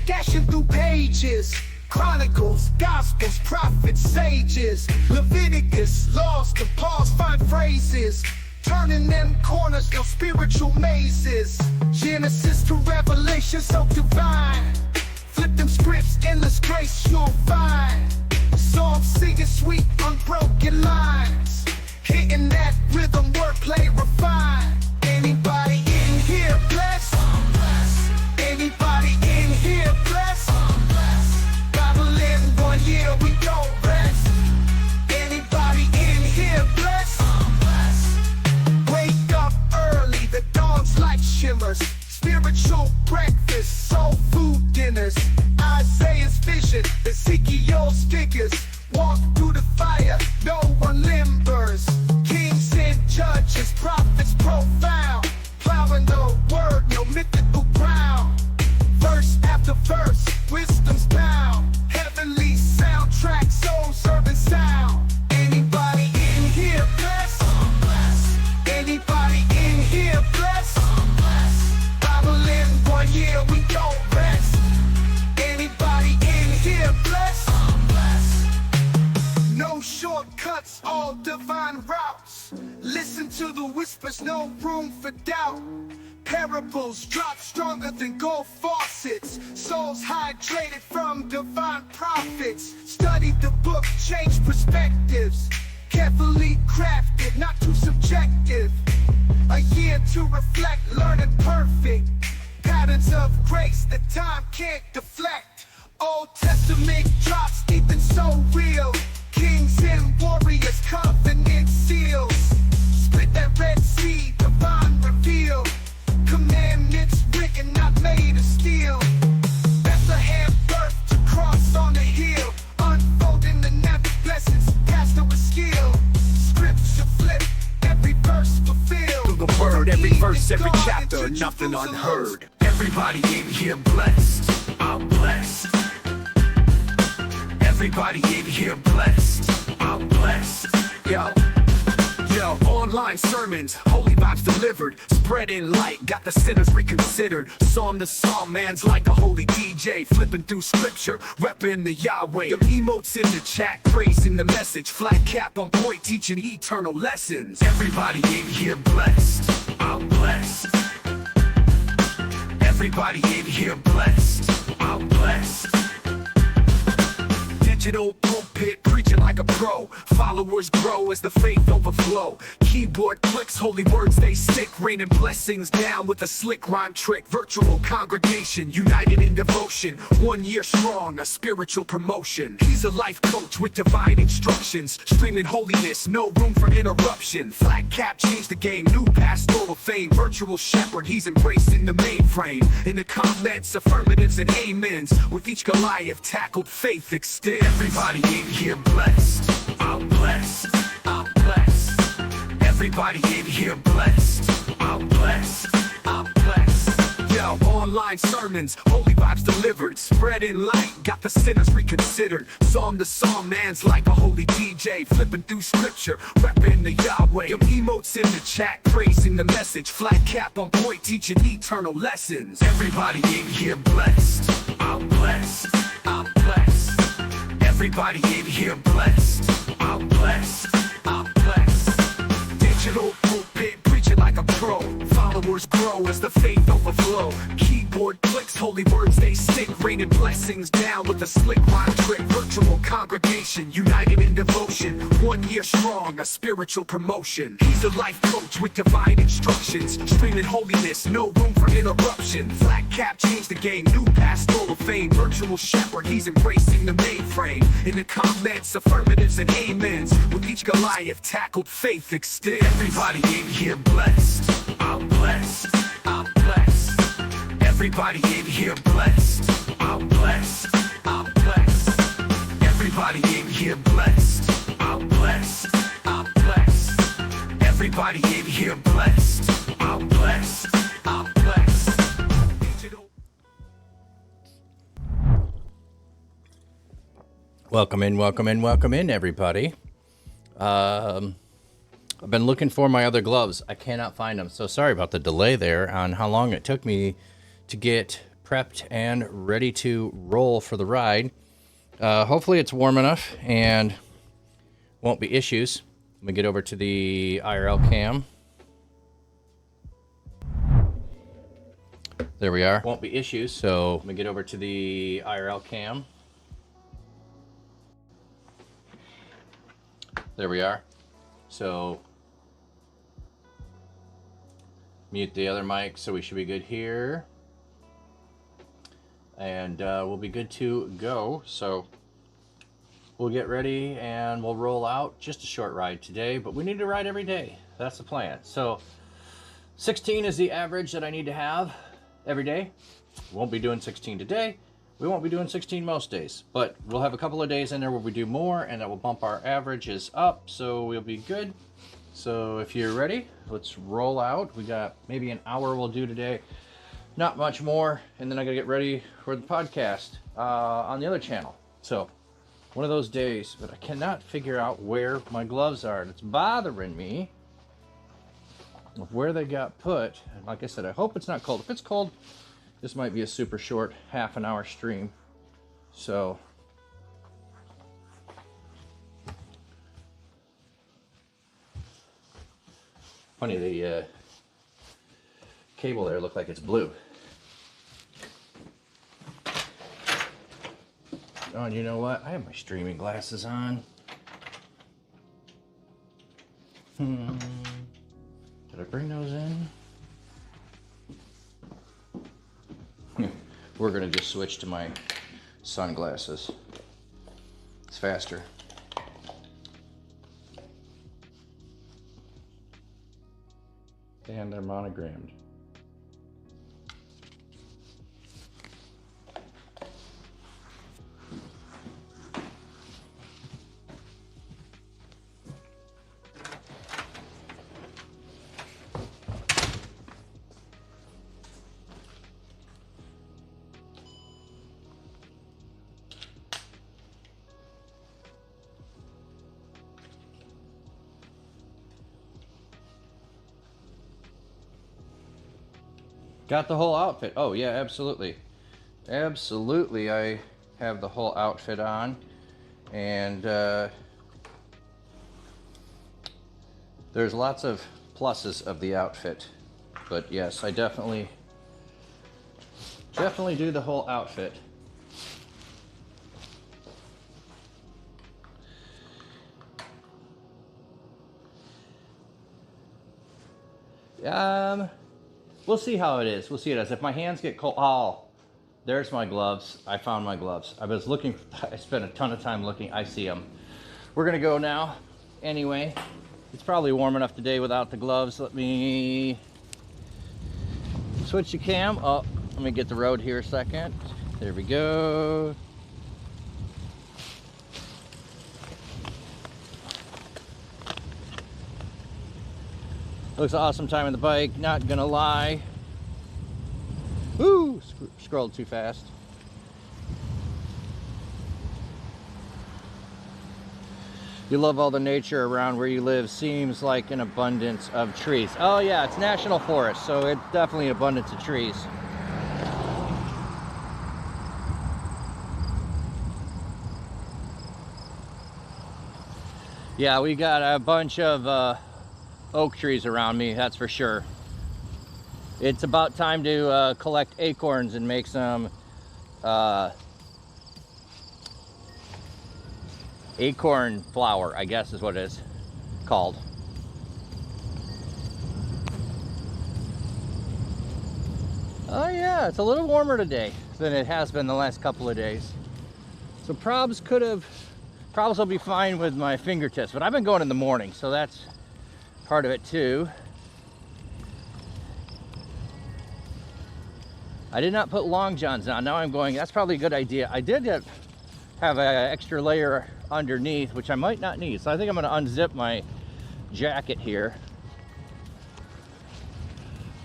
dashing through pages. Chronicles, Gospels, prophets, sages. Leviticus, laws, to pause, find phrases. Turning them corners, no spiritual mazes. Genesis to Revelation, so divine. Flip them scripts, endless grace you'll find. Psalms singing sweet, unbroken lines. Hitting that rhythm, wordplay refined. Anybody in here blessed? Anybody in here blessed? Bible in 1 year, we don't rest. Anybody in here blessed? Wake up early, the dawn's light shimmers. Spiritual breakfast, soul food dinners. Isaiah's vision, Ezekiel's figures. Walk through the fire, no one limbers. Kings and judges, prophets profound. Plowing the word, no mythical ground. Verse after verse, wisdom's bound. Heavenly soundtrack, soul serving sound. Anybody in here blessed? Anybody in here blessed? Bible in 1 year, we don't rest. Anybody in here blessed? No shortcuts, all divine routes. Listen to the whispers, no room for doubt. Parables drop stronger than gold faucets. Souls hydrated from divine prophets. Study the book, change perspectives. Carefully crafted, not too subjective. A year to reflect, learning perfect. Patterns of grace that time can't deflect. Old Testament drops deep and so real. Kings and warriors, covenant seals. Split that Red Sea, divine reveal. Commandments written, not made of steel. Bethlehem birth to cross on the hill. Unfolding the nappy blessings, pastor with skill. Scripture flip, every verse fulfilled. Through the word, every verse, every chapter, nothing unheard. Everybody in here blessed, I'm blessed. Everybody in here blessed, I'm blessed. Yo, online sermons, holy vibes delivered. Spreading light, got the sinners reconsidered. Psalm to psalm, man's like a holy DJ. Flipping through scripture, repping the Yahweh. Them emotes in the chat, praising the message. Flat cap on point, teaching eternal lessons. Everybody in here blessed, I'm blessed. Everybody in here blessed, I'm blessed. Digital pulpit, preaching like a pro. Followers grow as the faith overflow. Keyboard clicks, holy words they stick. Raining blessings down with a slick rhyme trick. Virtual congregation, united in devotion. 1 year strong, a spiritual promotion. He's a life coach with divine instructions. Streaming holiness, no room for interruption. Flat cap changed the game, new pastoral fame. Virtual shepherd, he's embracing the mainframe. In the comments, affirmatives and amens. With each Goliath tackled, faith extends. Everybody in here blessed, I'm blessed, I'm blessed. Everybody in here blessed, I'm blessed, I'm blessed. Yo, online sermons, holy vibes delivered. Spreading light, got the sinners reconsidered. Psalm to psalm, man's like a holy DJ. Flipping through scripture, repping the Yahweh. Them emotes in the chat, praising the message. Flat cap on point, teaching eternal lessons. Everybody in here blessed, I'm blessed, I'm blessed. Everybody in here blessed, I'm blessed, I'm blessed. Digital pulpit, preaching like a pro. Followers grow as the faith overflow. Keyboard clicks, holy words they stick. Raining blessings down with a slick rhyme trick. Virtual congregation, united in devotion. 1 year strong, a spiritual promotion. He's a life coach with divine instructions. Streaming holiness, no room for interruption. Flat cap changed the game, new pastoral fame. Virtual shepherd, he's embracing the mainframe. In the comments, affirmatives and amens. With each Goliath tackled, faith extends. Everybody in here blessed, I'm blessed, I'm blessed. Everybody in here blessed, I'm blessed, I'm blessed. Everybody in here blessed, I'm blessed, I'm blessed. Everybody in here blessed, I'm blessed, I'm blessed. Welcome in, everybody. I've been looking for my other gloves. I cannot find them, so sorry about the delay there on how long it took me to get prepped and ready to roll for the ride. Hopefully it's warm enough and won't be issues. Let me get over to the IRL cam. There we are. Won't be issues. So let me get over to the IRL cam. There we are. So mute the other mic, so we should be good here. And we'll be good to go. So we'll get ready and we'll roll out. Just a short ride today, but we need to ride every day. That's the plan. So 16 is the average that I need to have every day. Won't be doing 16 today. We won't be doing 16 most days, but we'll have a couple of days in there where we do more, and that will bump our averages up, so we'll be good. So if you're ready, let's roll out. We got maybe an hour we'll do today. Not much more, and then I gotta get ready for the podcast on the other channel. So one of those days, but I cannot figure out where my gloves are. It's bothering me of where they got put. And like I said, I hope it's not cold. If it's cold, this might be a super short half an hour stream. So funny, the cable there looked like it's blue. Oh, and you know what? I have my streaming glasses on. Did I bring those in? We're gonna just switch to my sunglasses. It's faster. And they're monogrammed. Got the whole outfit. Oh yeah, absolutely. Absolutely, I have the whole outfit on. And there's lots of pluses of the outfit. But yes, I definitely do the whole outfit. We'll see how it is. We'll see it as if my hands get cold. Oh, there's my gloves. I found my gloves. I was looking. I spent a ton of time looking. I see them. We're gonna go now. Anyway, it's probably warm enough today without the gloves. Let me switch the cam. Oh, let me get the road here a second. There we go. Looks awesome timing the bike, not gonna lie. Woo! Scrolled too fast. You love all the nature around where you live. Seems like an abundance of trees. Oh yeah, it's national forest, so it's definitely an abundance of trees. Yeah, we got a bunch of oak trees around me, that's for sure. It's about time to collect acorns and make some acorn flour, I guess is what it is called. Oh yeah, it's a little warmer today than it has been the last couple of days. So probs will be fine with my fingertips, but I've been going in the morning, so that's part of it too. I did not put long johns on. Now I'm going, that's probably a good idea. I did have an extra layer underneath, which I might not need. So I think I'm gonna unzip my jacket here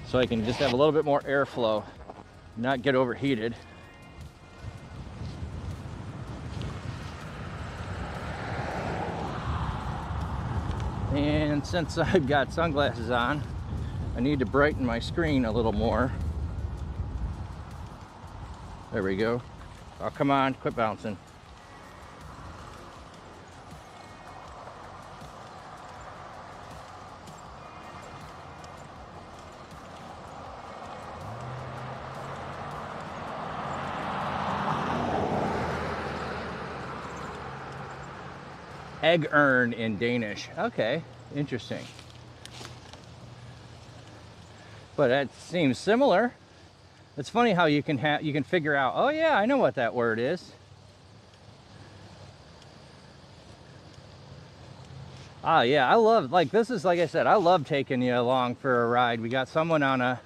so I can just have a little bit more airflow, not get overheated. And since I've got sunglasses on, I need to brighten my screen a little more. There we go. Oh, come on, quit bouncing. Egg urn in Danish. Okay, interesting. But that seems similar. It's funny how you can figure out, oh yeah, I know what that word is. Ah yeah, I love, like this is, like I said, I love taking you along for a ride. We got someone on a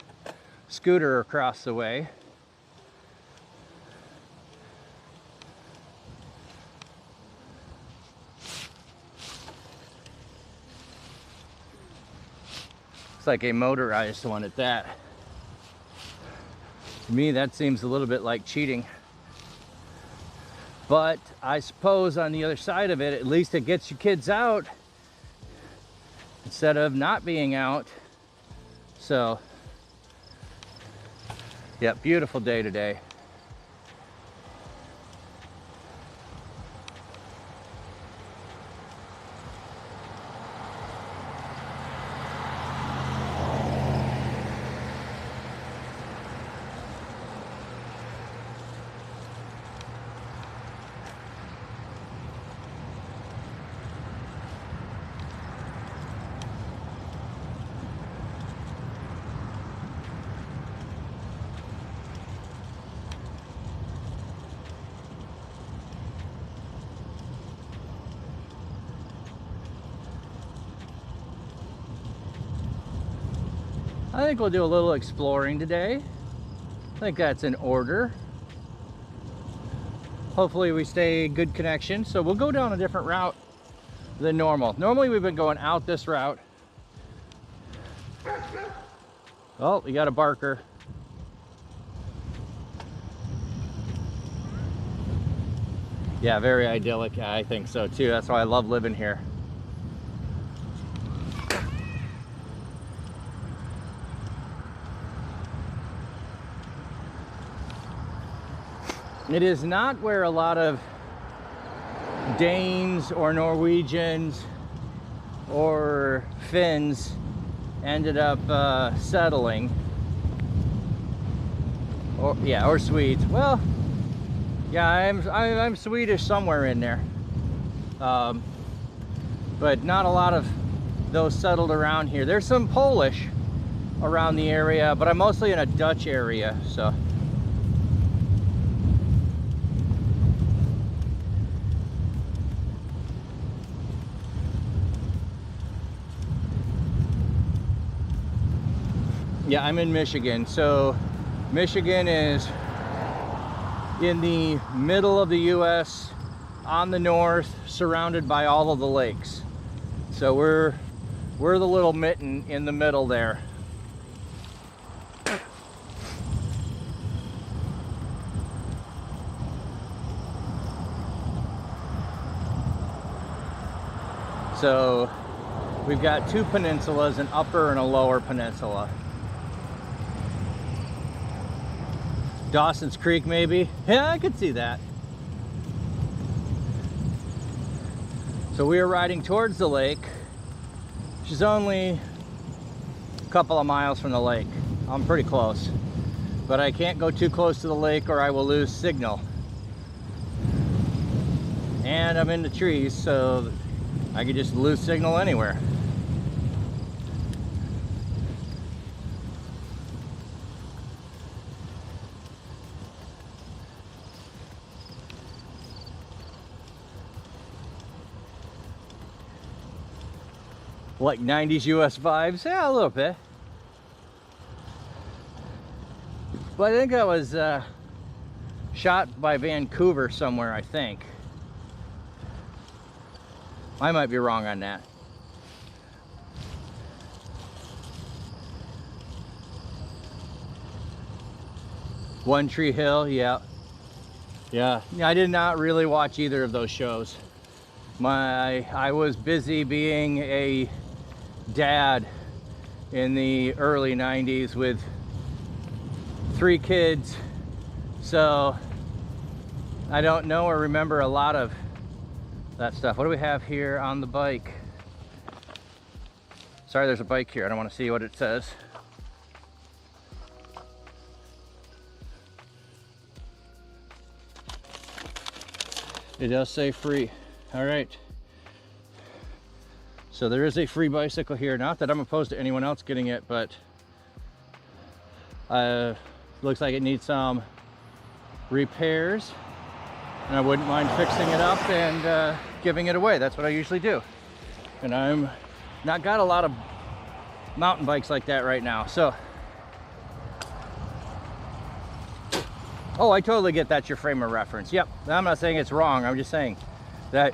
scooter across the way. Like a motorized one at that. To me, that seems a little bit like cheating. But I suppose on the other side of it, at least it gets your kids out instead of not being out. So, yeah, beautiful day today. I think we'll do a little exploring today. I think that's in order. Hopefully we stay good connection. So we'll go down a different route than normal. Normally we've been going out this route. Oh, we got a barker. Yeah, very idyllic. I think so too. That's why I love living here. It is not where a lot of Danes or Norwegians or Finns ended up settling. Or Swedes. Well, yeah, I'm Swedish somewhere in there. But not a lot of those settled around here. There's some Polish around the area, but I'm mostly in a Dutch area, so. Yeah, I'm in Michigan. So Michigan is in the middle of the US, on the north, surrounded by all of the lakes. So we're the little mitten in the middle there. So we've got two peninsulas, an upper and a lower peninsula. Dawson's Creek, maybe? Yeah, I could see that. So we are riding towards the lake, which is only a couple of miles from the lake. I'm pretty close, but I can't go too close to the lake or I will lose signal. And I'm in the trees, so I could just lose signal anywhere. Like 90s US vibes? Yeah, a little bit. But I think that was shot by Vancouver somewhere, I think. I might be wrong on that. One Tree Hill, yeah. Yeah, I did not really watch either of those shows. I was busy being a dad in the early 90s with 3 kids, So I don't know or remember a lot of that stuff. What do we have here on the bike? Sorry, there's a bike here. I don't want to see what it says. It does say free. All right. So there is a free bicycle here. Not that I'm opposed to anyone else getting it, but looks like it needs some repairs. And I wouldn't mind fixing it up and giving it away. That's what I usually do. And I'm not got a lot of mountain bikes like that right now. So, oh, I totally get that's your frame of reference. Yep, I'm not saying it's wrong. I'm just saying that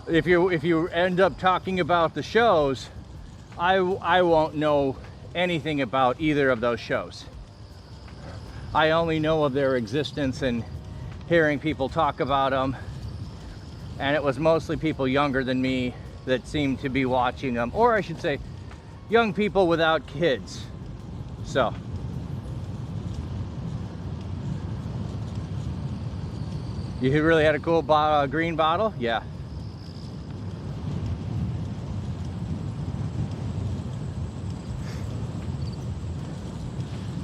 if you end up talking about the shows, I won't know anything about either of those shows. I only know of their existence and hearing people talk about them, and it was mostly people younger than me that seemed to be watching them, or I should say young people without kids. So you really had a cool green bottle? Yeah.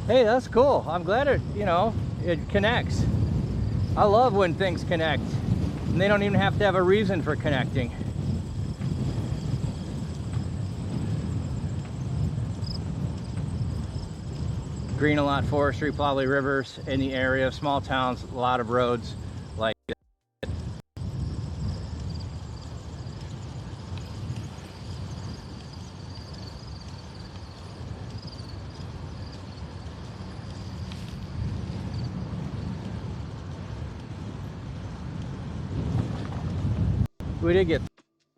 Hey, that's cool. I'm glad it, you know, it connects. I love when things connect and they don't even have to have a reason for connecting. Green a lot, forestry, probably rivers in the area, small towns, a lot of roads like that. We did get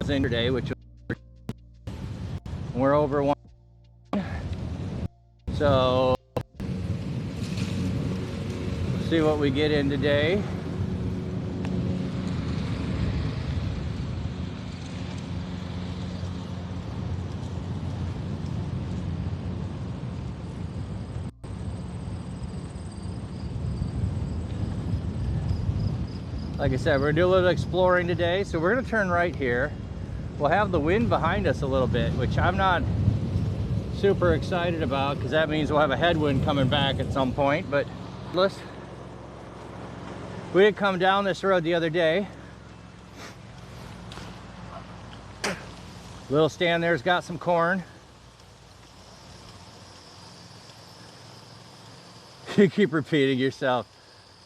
in today, which was, we're over one. So see what we get in today. Like I said, we're gonna do a little exploring today, so we're gonna turn right here. We'll have the wind behind us a little bit, which I'm not super excited about because that means we'll have a headwind coming back at some point. But we did come down this road the other day. Little stand there's got some corn. You keep repeating yourself.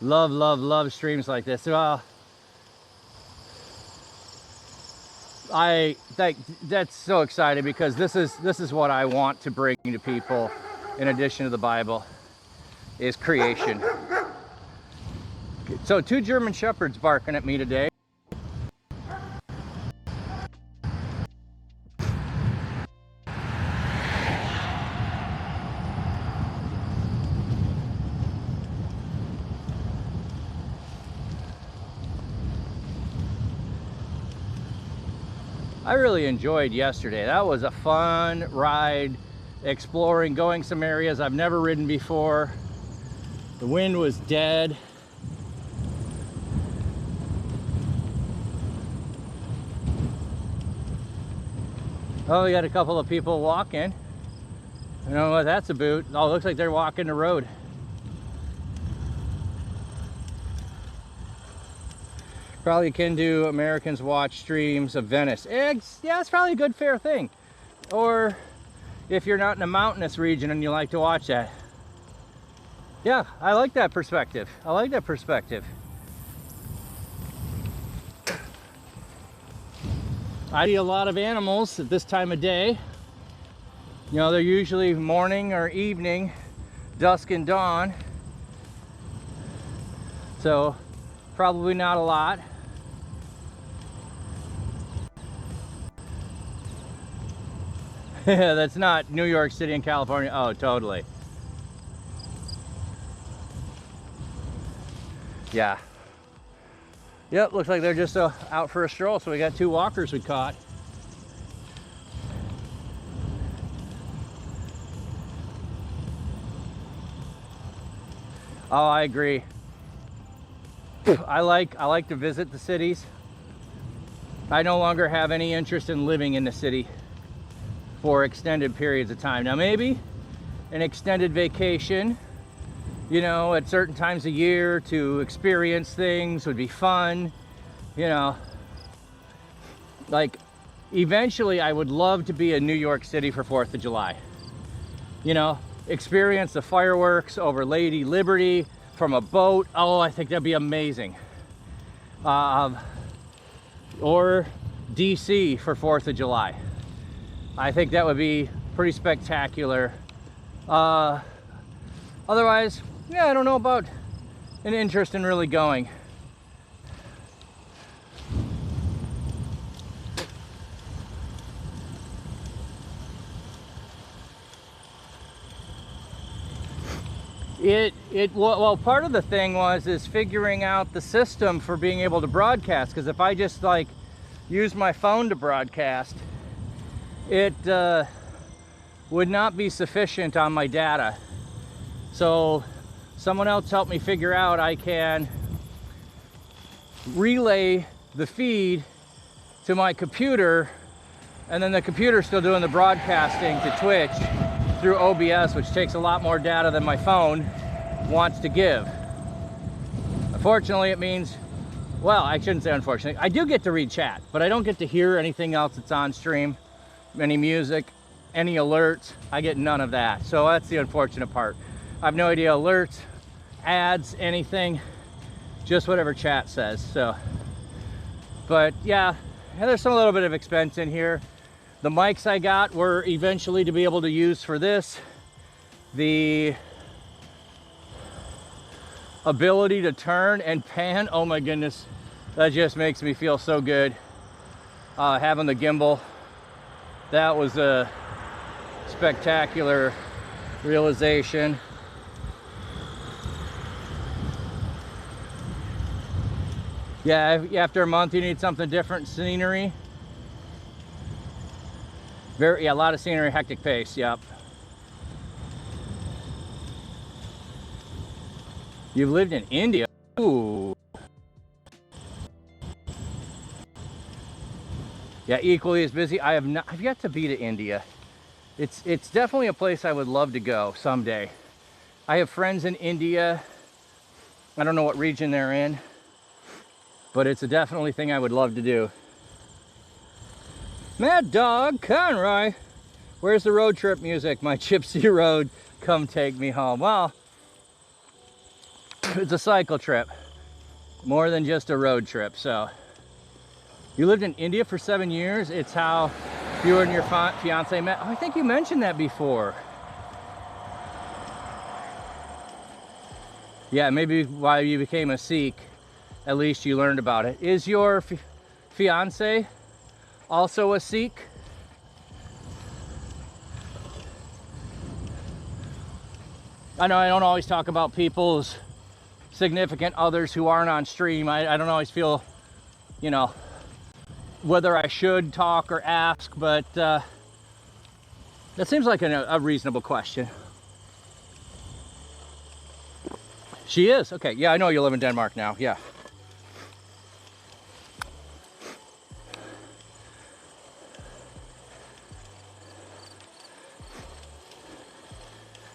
Love, love, love streams like this. Well, I think that's so exciting because this is what I want to bring to people in addition to the Bible, is creation. So 2 German Shepherds barking at me today. I really enjoyed yesterday. That was a fun ride, exploring, going some areas I've never ridden before. The wind was dead. Oh, we got a couple of people walking. I don't know what that's about. Oh, it looks like they're walking the road. Probably akin to Americans watch streams of Venice. Yeah, it's probably a good, fair thing. Or if you're not in a mountainous region and you like to watch that. Yeah, I like that perspective. I like that perspective. I see a lot of animals at this time of day. You know, they're usually morning or evening, dusk and dawn. So probably not a lot. That's not New York City and California. Oh, totally. Yeah. Yep, looks like they're just out for a stroll. So we got 2 walkers we caught. Oh, I agree. I like to visit the cities. I no longer have any interest in living in the city for extended periods of time. Now maybe an extended vacation, you know, at certain times of year to experience things would be fun, you know. Like, eventually I would love to be in New York City for 4th of July. You know, experience the fireworks over Lady Liberty from a boat. Oh, I think that'd be amazing. Or DC for 4th of July. I think that would be pretty spectacular. Otherwise, yeah, I don't know about an interest in really going. Well, part of the thing is figuring out the system for being able to broadcast, because if I just like use my phone to broadcast, it would not be sufficient on my data. So someone else helped me figure out I can relay the feed to my computer, and then the computer's still doing the broadcasting to Twitch through OBS, which takes a lot more data than my phone wants to give. Unfortunately, it means, well, I shouldn't say unfortunately, I do get to read chat, but I don't get to hear anything else that's on stream, any music, any alerts. I get none of that. So that's the unfortunate part. I have no idea alerts, ads, anything, just whatever chat says. So, but yeah, there's a little bit of expense in here. The mics I got were eventually to be able to use for this. The ability to turn and pan, oh my goodness, that just makes me feel so good. Having the gimbal, that was a spectacular realization. Yeah, after a month you need something different, scenery. Yeah, a lot of scenery, hectic pace, yep. You've lived in India? Ooh. Yeah, equally as busy. I've yet to be to India. It's definitely a place I would love to go someday. I have friends in India. I don't know what region they're in, but it's a definitely thing I would love to do. Mad Dog Conroy, where's the road trip music? My Gypsy Road, come take me home. Well, it's a cycle trip, more than just a road trip. So, you lived in India for 7 years. It's how you and your fiance met. Oh, I think you mentioned that before. Yeah, maybe while you became a Sikh, at least you learned about it. Is your fiance also a Sikh? I know I don't always talk about people's significant others who aren't on stream. I don't always feel, you know, whether I should talk or ask, but that seems like a reasonable question. She is? Okay, yeah, I know you live in Denmark now, yeah.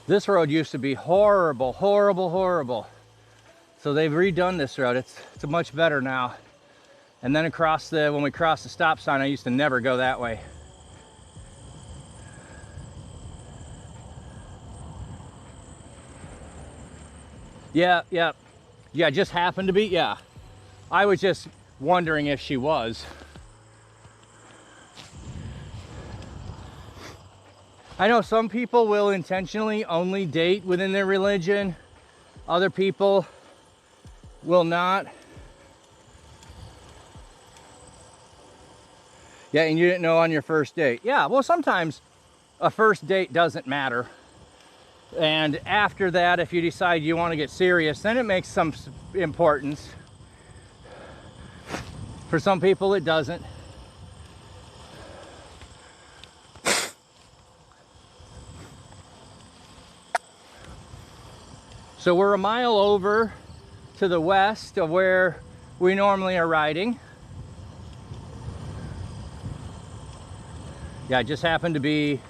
This road used to be horrible, horrible, horrible. So they've redone this road. It's much better now. And then when we crossed the stop sign, I used to never go that way. Yeah, just happened to be, yeah. I was just wondering if she was. I know some people will intentionally only date within their religion. Other people will not. Yeah, and you didn't know on your first date. Yeah, well, sometimes a first date doesn't matter. And after that, if you decide you want to get serious, then it makes some importance. For some people, it doesn't. So we're a mile over to the west of where we normally are riding. Yeah, it just happened to be,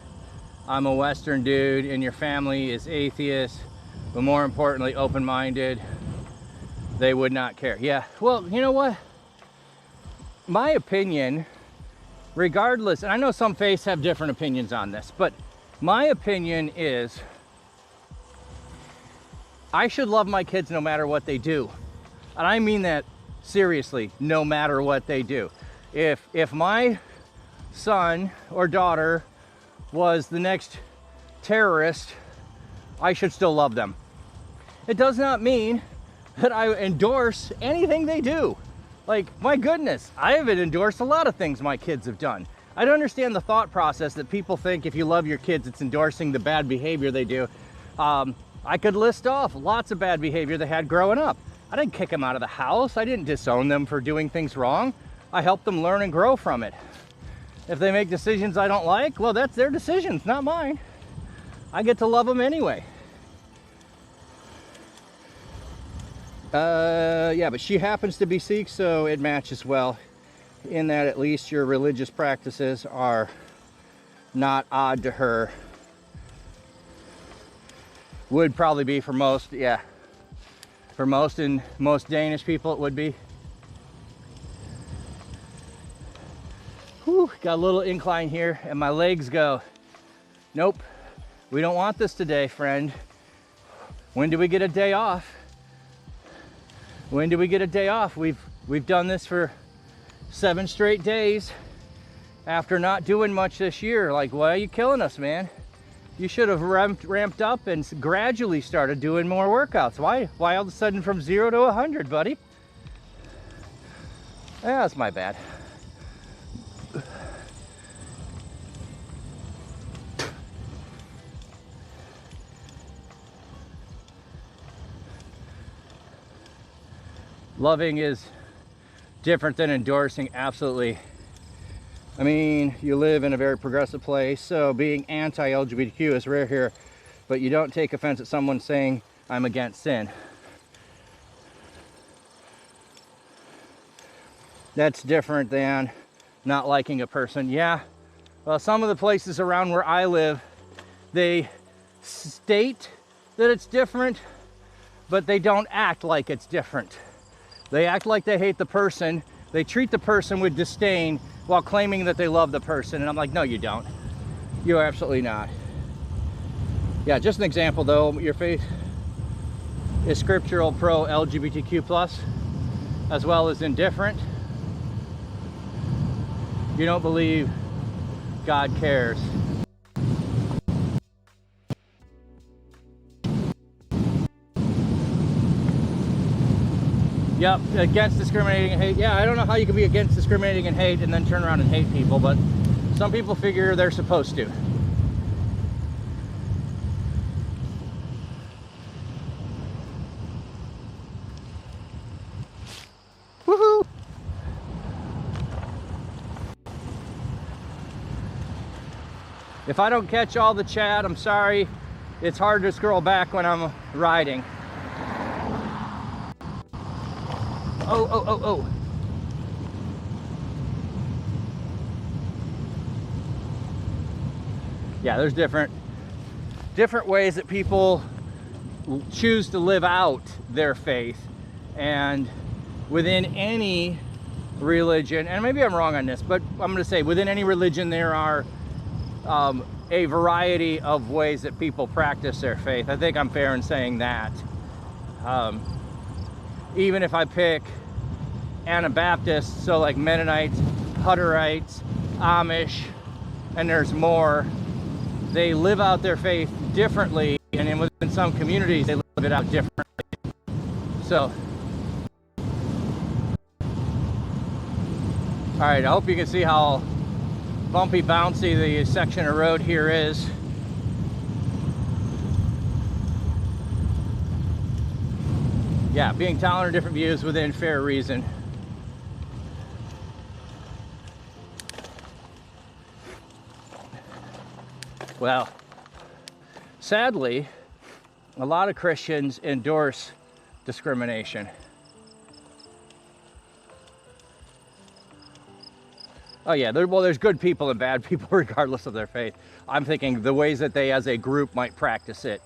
I'm a Western dude and your family is atheist, but more importantly, open-minded. They would not care. Yeah, well, you know what? My opinion, regardless, and I know some faiths have different opinions on this, but my opinion is I should love my kids no matter what they do. And I mean that seriously, no matter what they do. If my son or daughter was the next terrorist, I should still love them. It does not mean that I endorse anything they do. Like, my goodness, I haven't endorsed a lot of things my kids have done. I don't understand the thought process that people think if you love your kids, it's endorsing the bad behavior they do. I could list off lots of bad behavior they had growing up. I didn't kick them out of the house. I didn't disown them for doing things wrong. I helped them learn and grow from it. If they make decisions I don't like, well, that's their decisions, not mine. I get to love them anyway. Yeah, but she happens to be Sikh, so it matches well in that at least your religious practices are not odd to her. Would probably be for most, yeah. For most Danish people it would be. Whew, got a little incline here and my legs go, nope, we don't want this today, friend. When do we get a day off? When do we get a day off? We've done this for 7 straight days after not doing much this year. Like, why are you killing us, man? You should have ramped up and gradually started doing more workouts. Why all of a sudden from 0 to 100, buddy? Yeah, that's my bad. Loving is different than endorsing, absolutely. I mean, you live in a very progressive place, so being anti-LGBTQ is rare here, but you don't take offense at someone saying, I'm against sin. That's different than not liking a person. Yeah, well, some of the places around where I live, they state that it's different, but they don't act like it's different. They act like they hate the person. They treat the person with disdain while claiming that they love the person. And I'm like, no, you don't. You're absolutely not. Yeah, just an example though, your faith is scriptural pro LGBTQ+, as well as indifferent. You don't believe God cares. Yep, against discriminating and hate. Yeah, I don't know how you can be against discriminating and hate and then turn around and hate people, but some people figure they're supposed to. Woohoo! If I don't catch all the chat, I'm sorry. It's hard to scroll back when I'm riding. Oh. Yeah, there's different ways that people choose to live out their faith. And within any religion, and maybe I'm wrong on this, but I'm going to say within any religion there are a variety of ways that people practice their faith. I think I'm fair in saying that. Even if I pick Anabaptists, so like Mennonites, Hutterites, Amish, and there's more, they live out their faith differently, and within some communities they live it out differently. So, all right, I hope you can see how bumpy, bouncy the section of road here is. Yeah, being tolerant of different views within fair reason. Well, sadly, A lot of Christians endorse discrimination. Oh yeah, there's good people and bad people regardless of their faith. I'm thinking the ways that they as a group might practice it.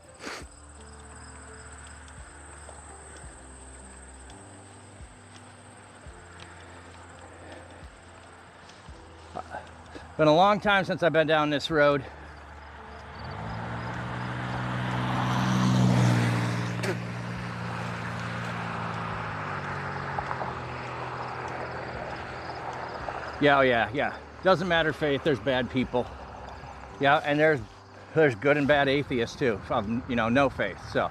Been a long time since I've been down this road. Yeah, oh yeah. Doesn't matter faith, there's bad people. Yeah, and there's good and bad atheists too, from, you know, no faith, so.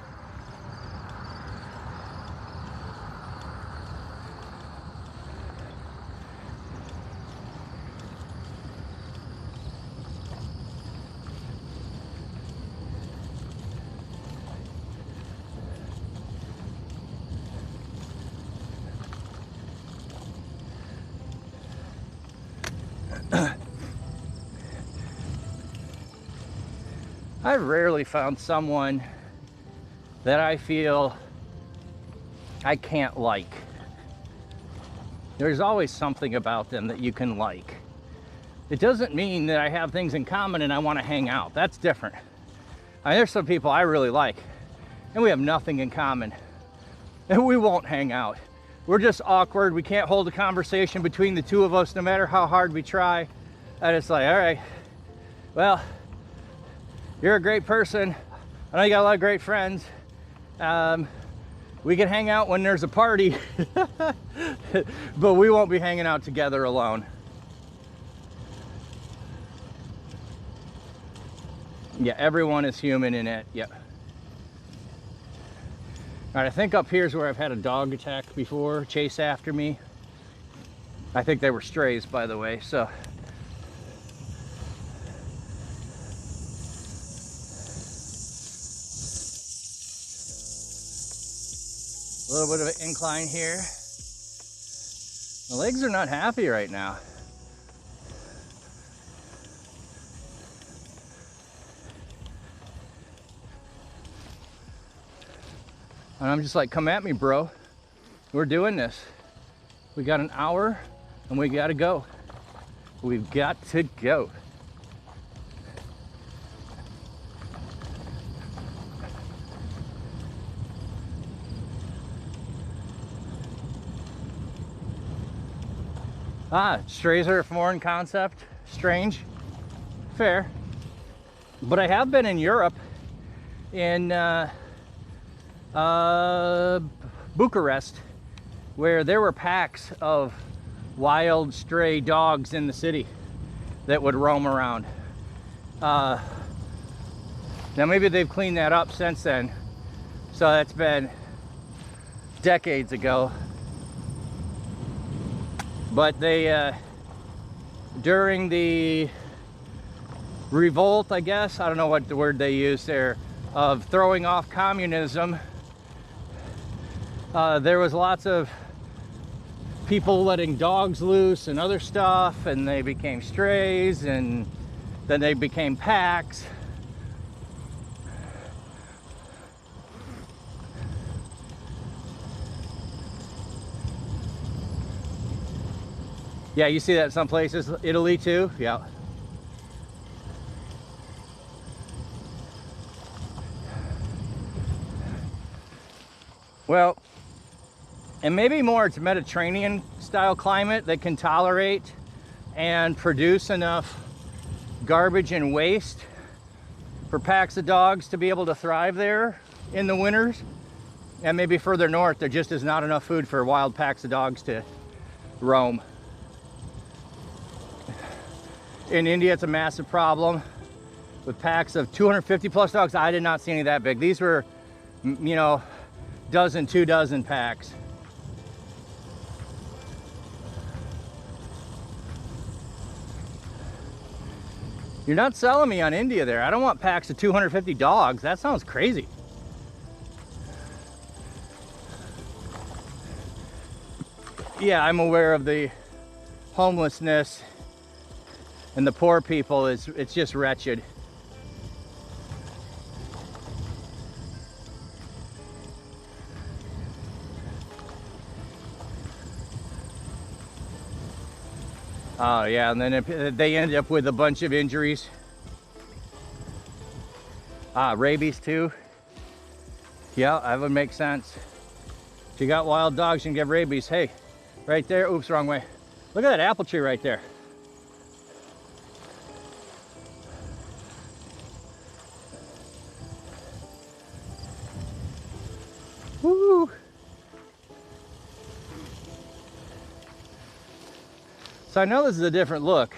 I've rarely found someone that I feel I can't like. There's always something about them that you can like. It doesn't mean that I have things in common and I want to hang out. That's different. I mean, there's some people I really like and we have nothing in common and we won't hang out. We're just awkward. We can't hold a conversation between the two of us no matter how hard we try. And it's like, all right, well, you're a great person. I know you got a lot of great friends. We can hang out when there's a party, but we won't be hanging out together alone. Yeah, everyone is human in it, yeah. All right, I think up here's where I've had a dog attack before, chase after me. I think they were strays, by the way, so. A little bit of an incline here. The legs are not happy right now. And I'm just like, come at me, bro. We're doing this. We got an hour and we gotta go. We've got to go. Strays are a foreign concept. Strange. Fair. But I have been in Europe, in Bucharest, where there were packs of wild stray dogs in the city that would roam around. Now maybe they've cleaned that up since then. So that's been decades ago. But they, during the revolt, I guess, I don't know what the word they used there, of throwing off communism, there was lots of people letting dogs loose and other stuff, and they became strays, and then they became packs. Yeah, you see that in some places, Italy too, yeah. Well, and maybe more it's Mediterranean style climate that can tolerate and produce enough garbage and waste for packs of dogs to be able to thrive there in the winters. And maybe further north, there just is not enough food for wild packs of dogs to roam. In India, it's a massive problem with packs of 250 plus dogs. I did not see any that big. These were, you know, dozen, 2 dozen packs. You're not selling me on India there. I don't want packs of 250 dogs. That sounds crazy. Yeah, I'm aware of the homelessness and the poor people. It's just wretched. Oh yeah, and then they end up with a bunch of injuries. Rabies too. Yeah, that would make sense. If you got wild dogs and get rabies, hey, right there, oops, wrong way. Look at that apple tree right there. Woo! So I know this is a different look,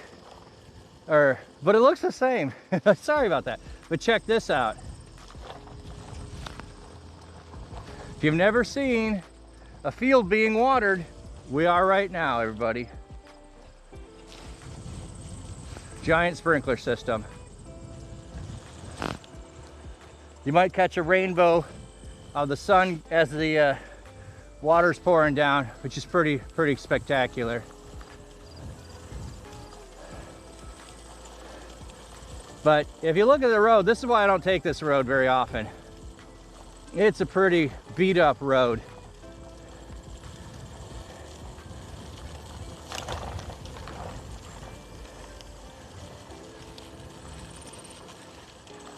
but it looks the same. Sorry about that. But check this out. If you've never seen a field being watered, we are right now, everybody. Giant sprinkler system. You might catch a rainbow of the sun as the water's pouring down, which is pretty spectacular. But if you look at the road, this is why I don't take this road very often. It's a pretty beat up road.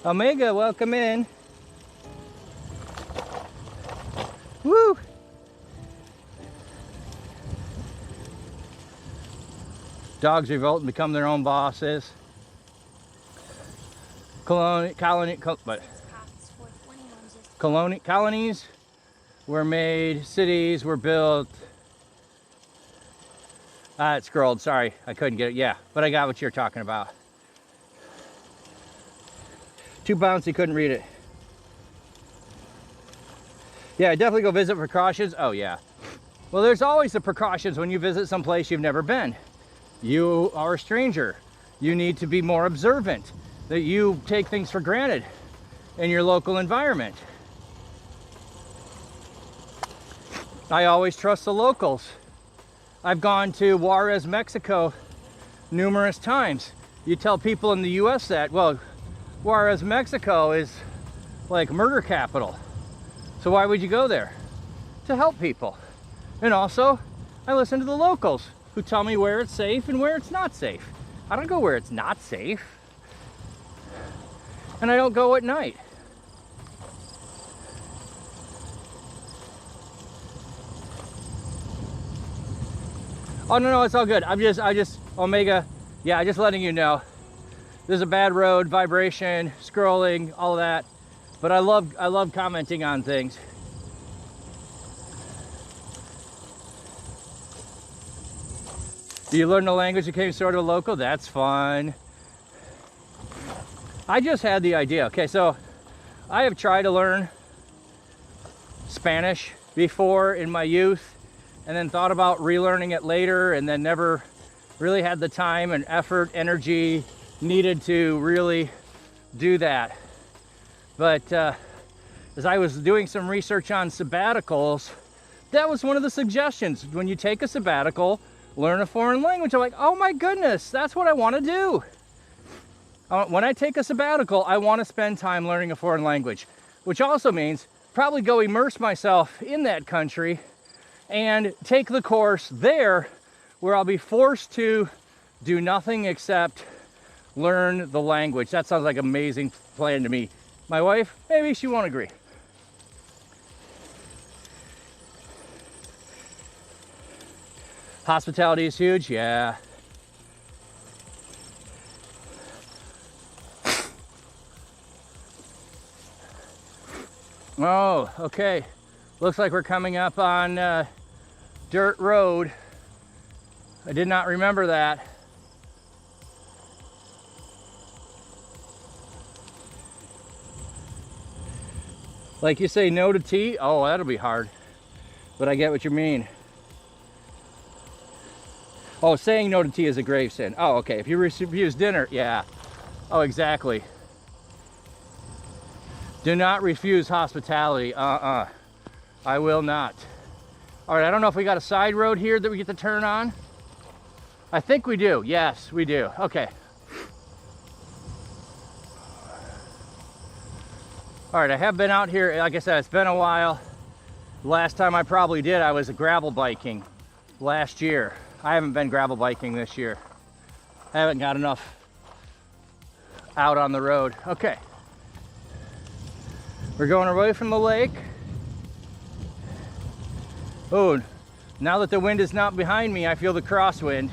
Omega, welcome in. Woo! Dogs revolt and become their own bosses. Colonies were made, cities were built. It scrolled, sorry, I couldn't get it. Yeah, but I got what you're talking about. Too bouncy, couldn't read it. Yeah, definitely go visit precautions. Oh yeah. Well, there's always the precautions when you visit some place you've never been. You are a stranger. You need to be more observant. That you take things for granted in your local environment. I always trust the locals. I've gone to Juarez, Mexico numerous times. You tell people in the US that, well, Juarez, Mexico is like murder capital. So why would you go there? To help people. And also, I listen to the locals who tell me where it's safe and where it's not safe. I don't go where it's not safe. And I don't go at night. Oh no, it's all good. I just Omega, yeah, just letting you know. There's a bad road, vibration, scrolling, all of that. But I love commenting on things. Do you learn the language that came sort of local? That's fun. I just had the idea. Okay, so I have tried to learn Spanish before in my youth and then thought about relearning it later and then never really had the time and effort, energy needed to really do that. But as I was doing some research on sabbaticals, that was one of the suggestions. When you take a sabbatical, learn a foreign language. I'm like, oh my goodness, that's what I want to do. When I take a sabbatical, I want to spend time learning a foreign language, which also means probably go immerse myself in that country and take the course there where I'll be forced to do nothing except learn the language. That sounds like an amazing plan to me. My wife, maybe she won't agree. Hospitality is huge, yeah. Oh, okay. Looks like we're coming up on dirt road. I did not remember that. Like you say, no to tea? Oh, that'll be hard. But I get what you mean. Oh, saying no to tea is a grave sin. Oh, okay. If you refuse dinner, yeah. Oh, exactly. Do not refuse hospitality. I will not. All right, I don't know if we got a side road here that we get to turn on. I think we do. Yes, we do. Okay. All right, I have been out here. Like I said, it's been a while. Last time I probably did, I was gravel biking last year. I haven't been gravel biking this year. I haven't got enough out on the road. Okay. We're going away from the lake. Oh, now that the wind is not behind me, I feel the crosswind.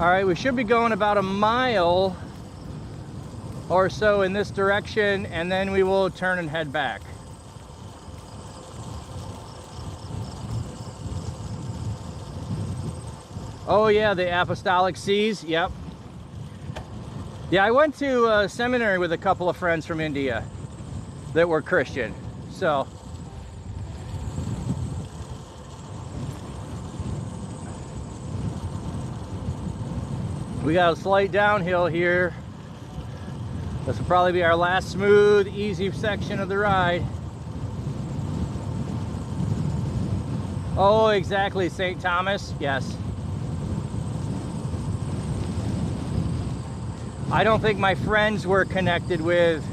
All right, we should be going about a mile or so in this direction, and then we will turn and head back. Oh yeah, the Apostolic Seas, yep. Yeah, I went to seminary with a couple of friends from India that were Christian, so. We got a slight downhill here. This will probably be our last smooth, easy section of the ride. Oh, exactly, St. Thomas, yes. I don't think my friends were connected with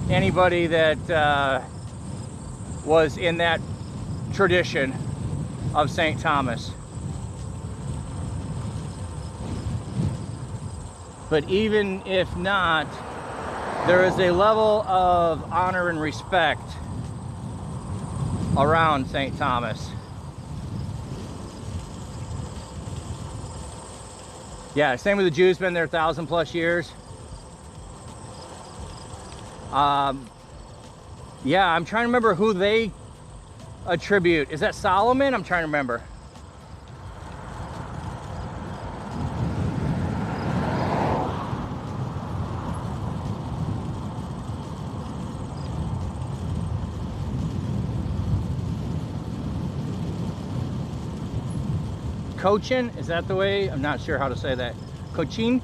anybody that was in that tradition of St. Thomas. But even if not, there is a level of honor and respect around St. Thomas. Yeah, same with the Jews, been there 1,000+ years. Yeah, I'm trying to remember who they attribute. Is that Solomon? I'm trying to remember. Cochin, is that the way? I'm not sure how to say that. Cochin?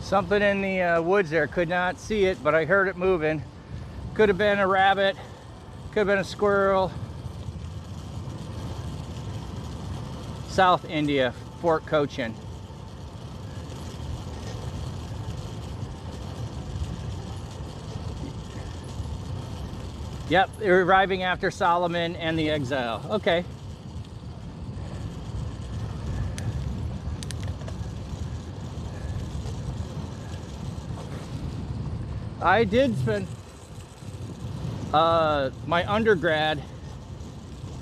Something in the woods there, could not see it, but I heard it moving. Could have been a rabbit, could have been a squirrel. South India, Fort Cochin. Yep, they're arriving after Solomon and the exile. Okay. I did spend my undergrad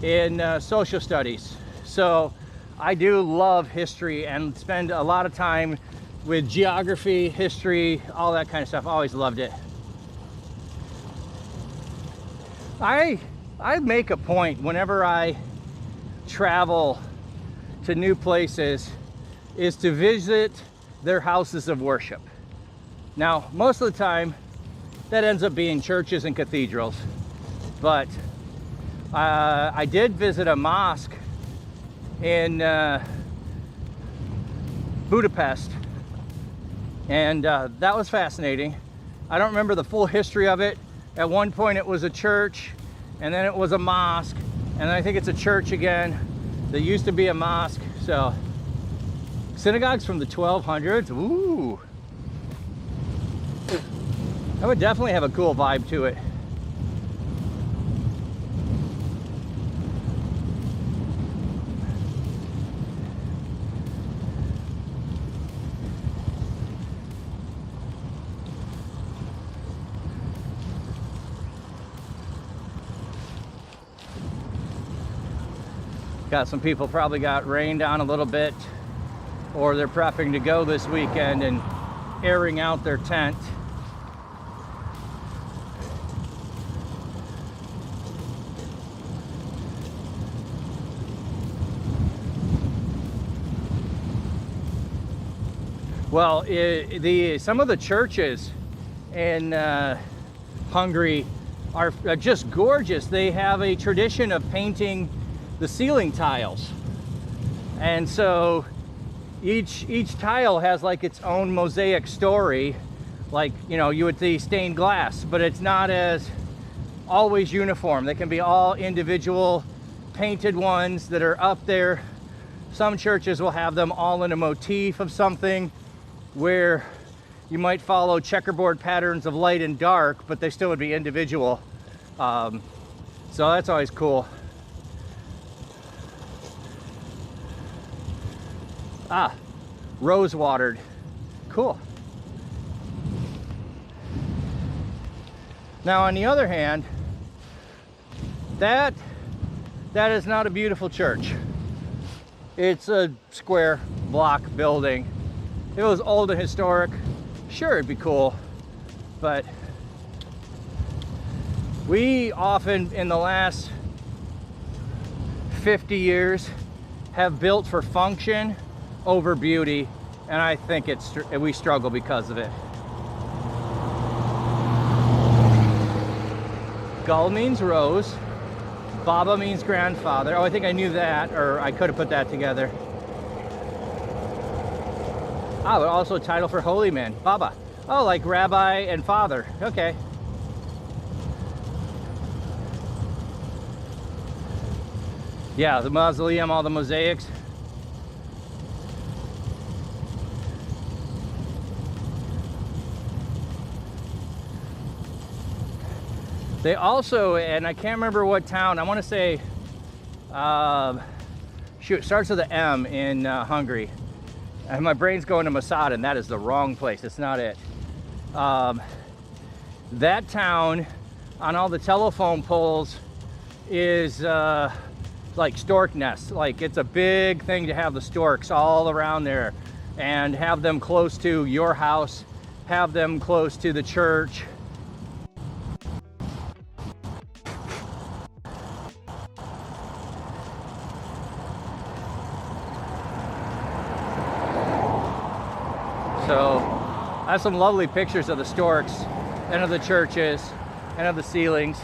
in social studies, so I do love history and spend a lot of time with geography, history, all that kind of stuff. Always loved it. I make a point whenever I travel to new places is to visit their houses of worship. Now, most of the time, that ends up being churches and cathedrals. But I did visit a mosque in Budapest, and that was fascinating. I don't remember the full history of it. At one point it was a church, and then it was a mosque, and I think it's a church again. There used to be a mosque. So synagogues from the 1200s. Ooh. That would definitely have a cool vibe to it. Got some people probably got rained on a little bit, or they're prepping to go this weekend and airing out their tent. Well, some of the churches in Hungary are just gorgeous. They have a tradition of painting the ceiling tiles, and so each tile has like its own mosaic story, like, you know, you would see stained glass, but it's not as always uniform. They can be all individual painted ones that are up there. Some churches will have them all in a motif of something, where you might follow checkerboard patterns of light and dark, but they still would be individual. So that's always cool. Ah, rose watered. Cool. Now, on the other hand, that is not a beautiful church. It's a square block building. If it was old and historic, sure, it'd be cool. But we often, in the last 50 years, have built for function over beauty, and I think we struggle because of it. Gull means rose. Baba means grandfather. Oh, I think I knew that, or I could have put that together. Ah, but also a title for holy man, Baba. Oh, like rabbi and father. Okay. Yeah, the mausoleum, all the mosaics. They also, and I can't remember what town, I want to say, shoot, it starts with an M in Hungary. And my brain's going to Masada, and that is the wrong place. It's not it. That town, on all the telephone poles, is like stork nests. Like, it's a big thing to have the storks all around there and have them close to your house, have them close to the church. So I have some lovely pictures of the storks and of the churches and of the ceilings.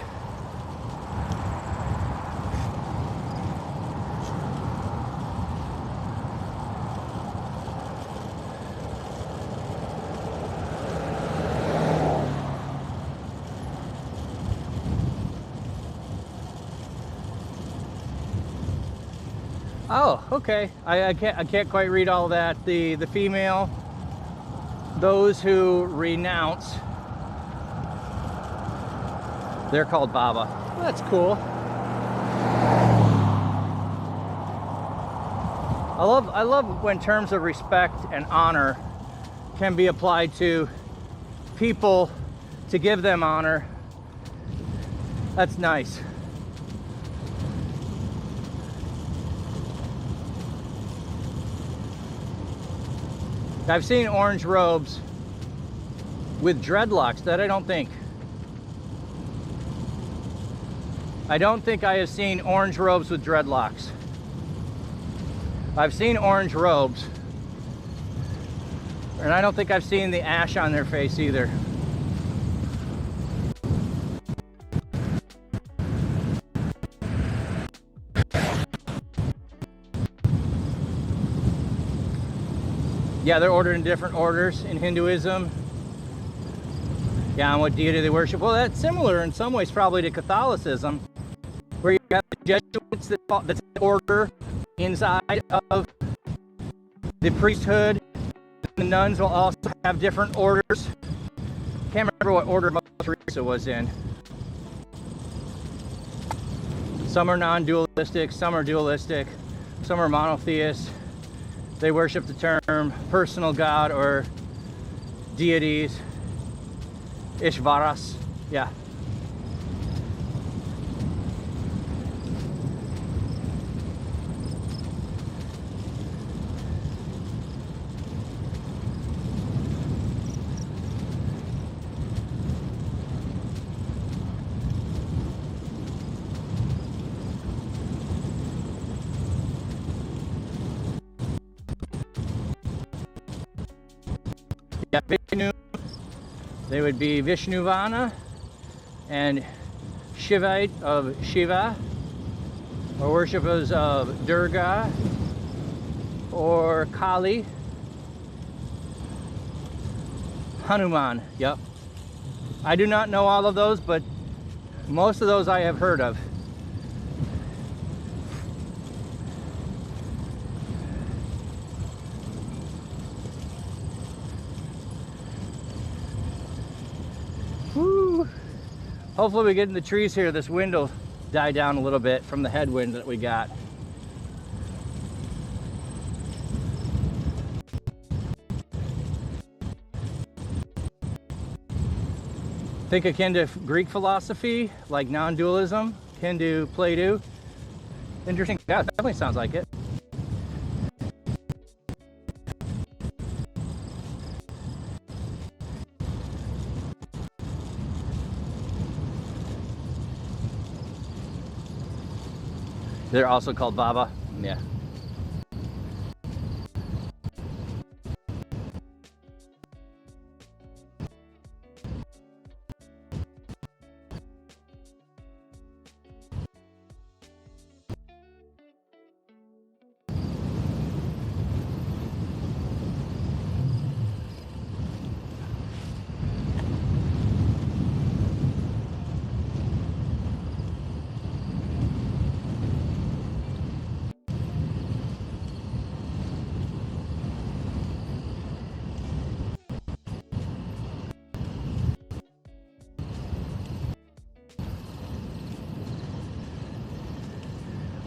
Oh, okay. I can't quite read all that. The female, those who renounce, they're called Baba. That's cool. I love when terms of respect and honor can be applied to people to give them honor. That's nice. I've seen orange robes with dreadlocks that I don't think I have seen orange robes with dreadlocks. I've seen orange robes, and I don't think I've seen the ash on their face either. Yeah, they're ordered in different orders in Hinduism. Yeah, and what deity they worship. Well, that's similar in some ways probably to Catholicism, where you got the Jesuits that's an order inside of the priesthood. The nuns will also have different orders. Can't remember what order Mother Teresa was in. Some are non-dualistic, some are dualistic, some are monotheists. They worship the term personal God or deities, Ishvaras, yeah. Yeah, Vishnu. They would be Vishnuvana and Shivite of Shiva, or worshippers of Durga or Kali. Hanuman, yep. I do not know all of those, but most of those I have heard of. Woo. Hopefully we get in the trees here, this wind will die down a little bit from the headwind that we got. Think akin to Greek philosophy, like non-dualism, akin to Plato. Interesting. Yeah, it definitely sounds like it. They're also called Baba. Yeah.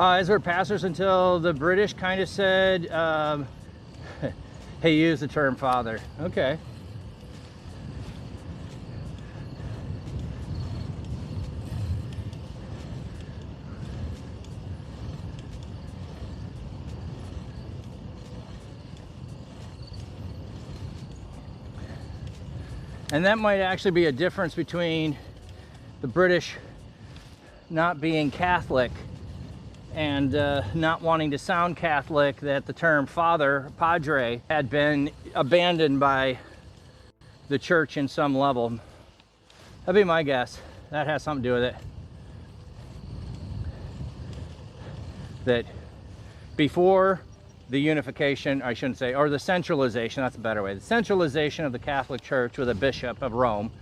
As we're pastors until the British kind of said, hey, use the term father. Okay. And that might actually be a difference between the British not being Catholic and not wanting to sound Catholic, that the term father, padre, had been abandoned by the church in some level. That'd be my guess. That has something to do with it. That before the unification, I shouldn't say, or the centralization, that's a better way, the centralization of the Catholic Church with a bishop of Rome,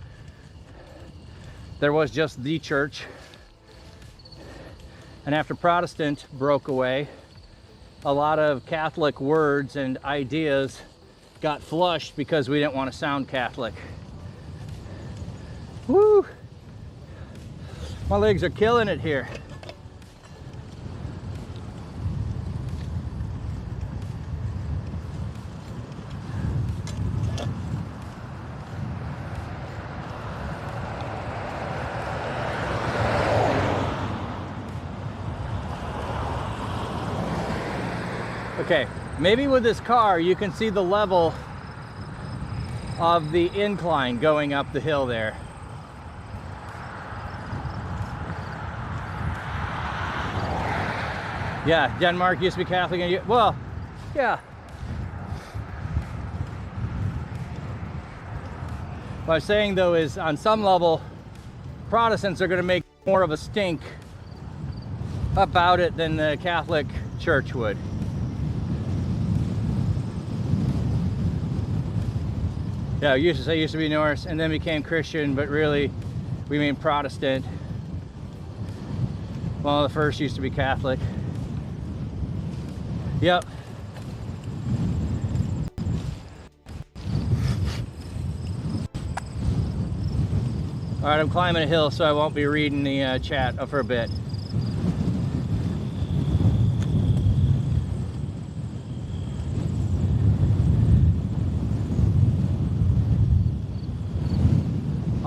there was just the church. And after Protestant broke away, a lot of Catholic words and ideas got flushed because we didn't want to sound Catholic. Woo! My legs are killing it here. Okay, maybe with this car you can see the level of the incline going up the hill there. Yeah, Denmark used to be Catholic and well, yeah. What I'm saying though is on some level Protestants are going to make more of a stink about it than the Catholic Church would. Yeah, I used to be Norse and then became Christian, but really we mean Protestant. Well, the first used to be Catholic. Yep. All right, I'm climbing a hill, so I won't be reading the chat for a bit.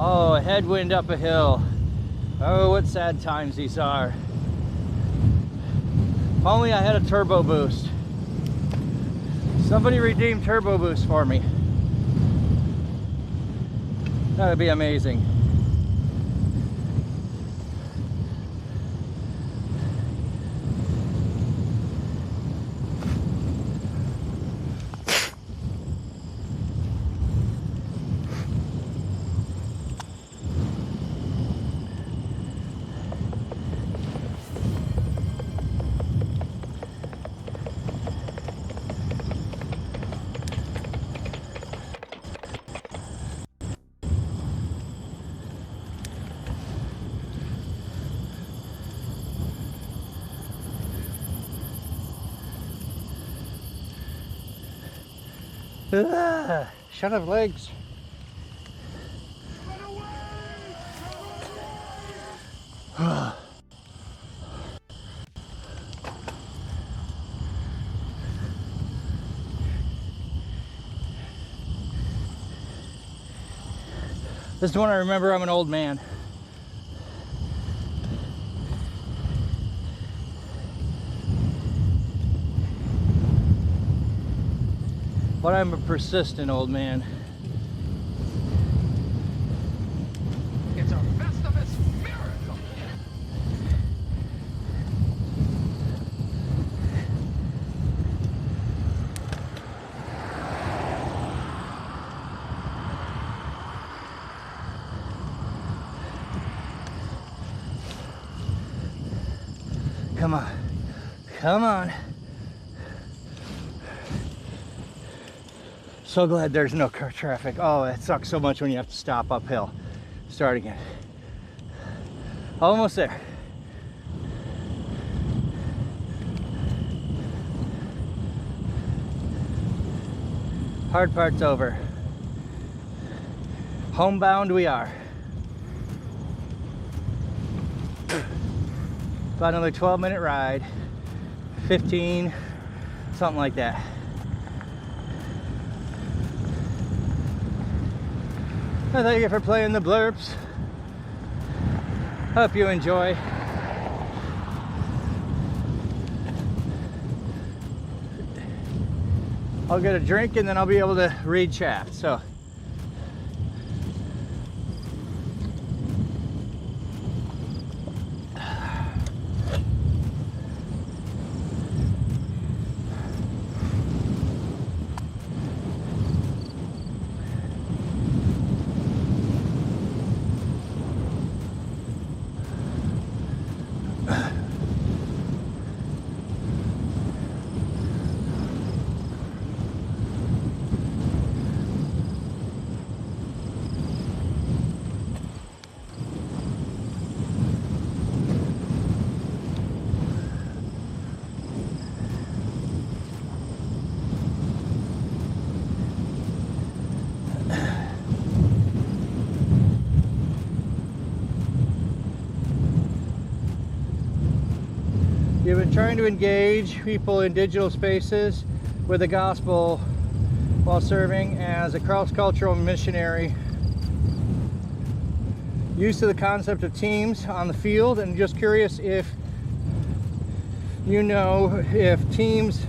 Oh, a headwind up a hill. Oh, what sad times these are. If only I had a turbo boost. Somebody redeem turbo boost for me. That would be amazing. Shut up, legs. This is when I remember I'm an old man. But I'm a persistent old man. It's a Festivus miracle. Come on. Come on. So glad there's no car traffic. Oh, it sucks so much when you have to stop uphill. Start again. Almost there. Hard part's over. Homebound we are. About another 12-minute ride. 15, something like that. Thank you for playing the blurps. Hope you enjoy. I'll get a drink and then I'll be able to read chat. So you've been trying to engage people in digital spaces with the gospel while serving as a cross-cultural missionary. Used to the concept of teams on the field, and just curious if you know if teams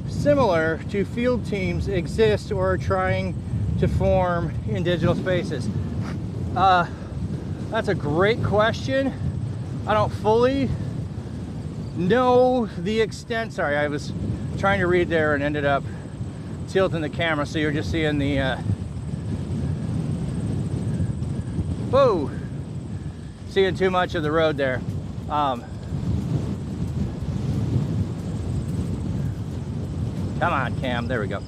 similar to field teams exist or are trying to form in digital spaces. That's a great question. I don't fully know the extent. Sorry, I was trying to read there and ended up tilting the camera so you're just seeing the whoa, seeing too much of the road there. Come on, Cam, there we go.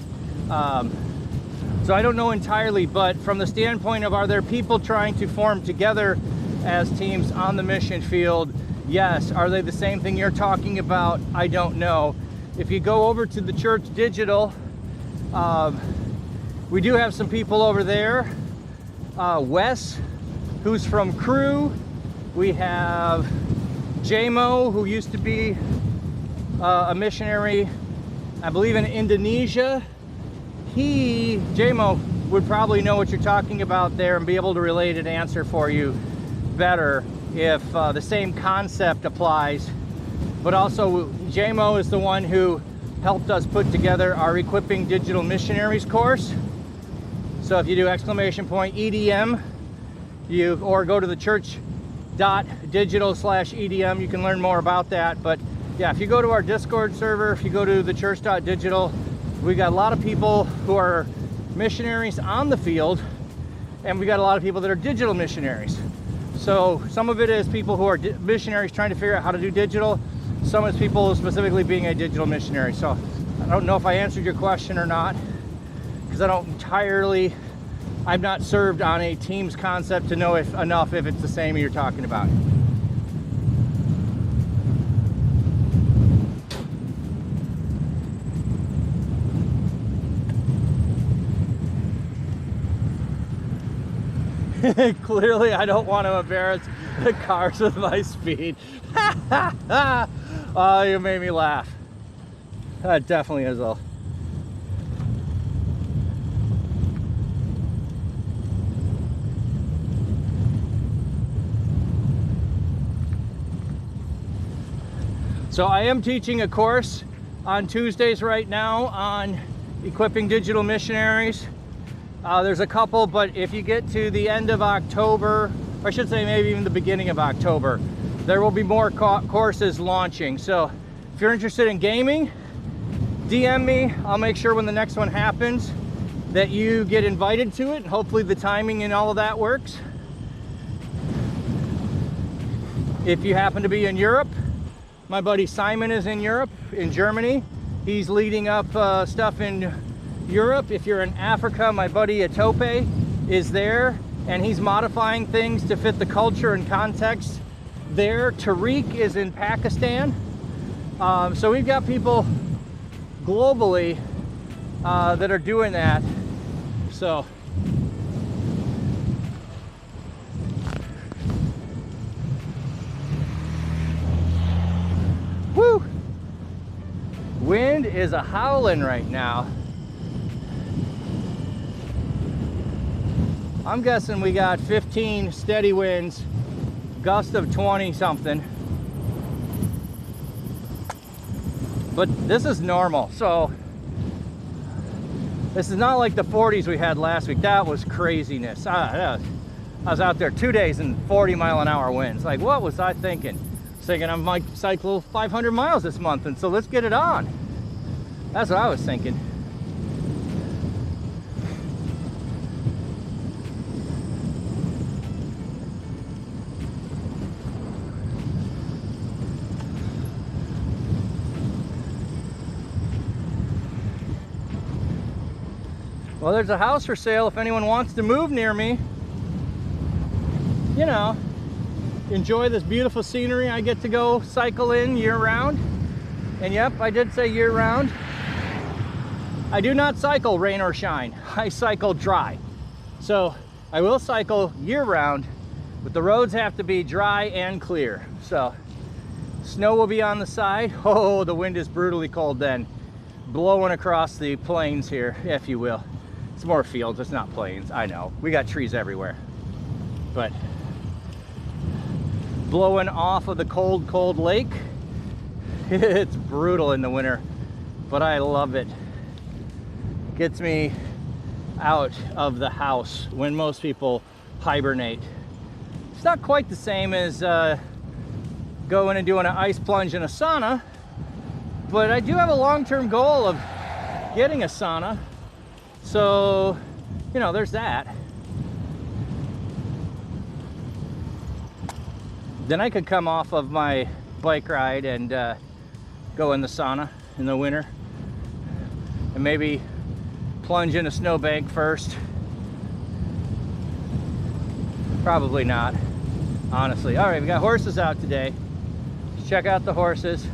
So I don't know entirely, but from the standpoint of, are there people trying to form together as teams on the mission field? Yes. Are they the same thing you're talking about? I don't know. If you go over to the church digital, we do have some people over there. Wes, who's from Crew. We have JMO, who used to be a missionary, I believe, in Indonesia. JMO would probably know what you're talking about there and be able to relate and answer for you better if the same concept applies. But also, JMO is the one who helped us put together our Equipping Digital Missionaries course. So if you do !EDM, or go to the church.digital/EDM, you can learn more about that. But yeah, if you go to our Discord server, if you go to the church.digital, we got a lot of people who are missionaries on the field, and we got a lot of people that are digital missionaries. So some of it is people who are missionaries trying to figure out how to do digital. Some is people specifically being a digital missionary. So I don't know if I answered your question or not, because I've not served on a Teams concept to know if it's the same you're talking about. Clearly, I don't want to embarrass the cars with my speed. Oh, you made me laugh. That definitely is a... So I am teaching a course on Tuesdays right now on equipping digital missionaries. There's a couple, but if you get to the end of October, or I should say maybe even the beginning of October, there will be more courses launching. So if you're interested in gaming, DM me. I'll make sure when the next one happens that you get invited to it. Hopefully the timing and all of that works. If you happen to be in Europe, my buddy Simon is in Europe, in Germany. He's leading up stuff in Europe. If you're in Africa, my buddy Atope is there, and he's modifying things to fit the culture and context there. Tariq is in Pakistan. So we've got people globally that are doing that. So woo! Wind is a howling right now. I'm guessing we got 15 steady winds, gust of 20 something. But this is normal, so this is not like the 40s we had last week. That was craziness. I was out there 2 days and 40-mile-an-hour winds. Like, what was I thinking? I was thinking I might cycle 500 miles this month, and so let's get it on. That's what I was thinking. Well, there's a house for sale if anyone wants to move near me. You know, enjoy this beautiful scenery. I get to go cycle in year-round. And yep, I did say year-round. I do not cycle rain or shine. I cycle dry. So I will cycle year-round, but the roads have to be dry and clear. So snow will be on the side. Oh, the wind is brutally cold then, blowing across the plains here, if you will. It's more fields, it's not plains. I know, we got trees everywhere. But blowing off of the cold, cold lake. It's brutal in the winter, but I love it. Gets me out of the house when most people hibernate. It's not quite the same as going and doing an ice plunge in a sauna, but I do have a long-term goal of getting a sauna. So, you know, there's that. Then I could come off of my bike ride and go in the sauna in the winter. And maybe plunge in a snowbank first. Probably not, honestly. All right, we got horses out today. Let's check out the horses.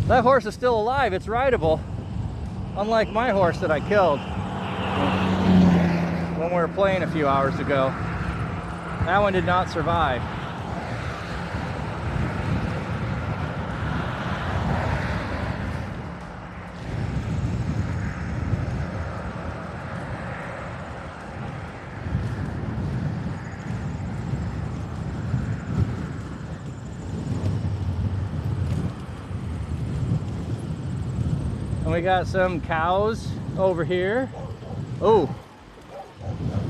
That horse is still alive, it's rideable. Unlike my horse that I killed when we were playing a few hours ago. That one did not survive. And we got some cows over here. Oh,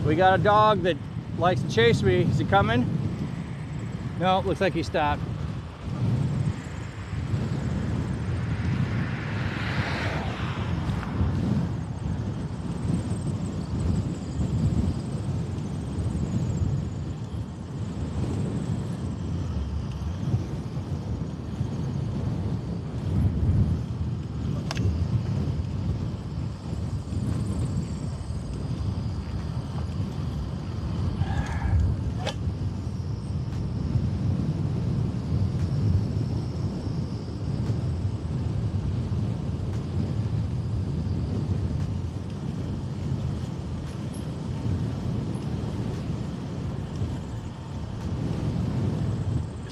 we got a dog that likes to chase me. Is he coming? No, looks like he stopped.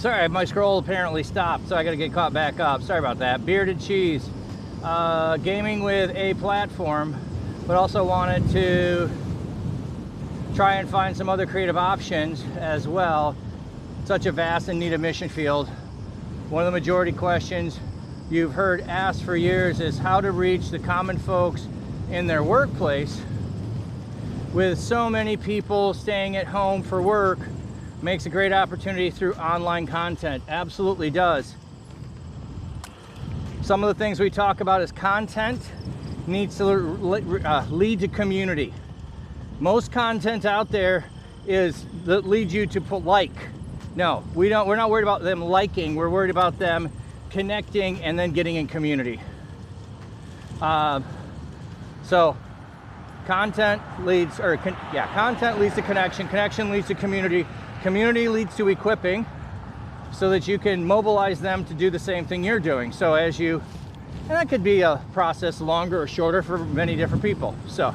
Sorry, my scroll apparently stopped, so I gotta get caught back up. Sorry about that. Bearded Cheese. Gaming with a platform, but also wanted to try and find some other creative options as well. Such a vast and neat mission field. One of the majority questions you've heard asked for years is how to reach the common folks in their workplace. With so many people staying at home for work, makes a great opportunity through online content. Absolutely does. Some of the things we talk about is content needs to lead to community. Most content out there is that leads you to put like. No, we're not worried about them liking. We're worried about them connecting and then getting in community. So content leads to connection. Connection leads to community. Community leads to equipping, so that you can mobilize them to do the same thing you're doing. So and that could be a process longer or shorter for many different people. So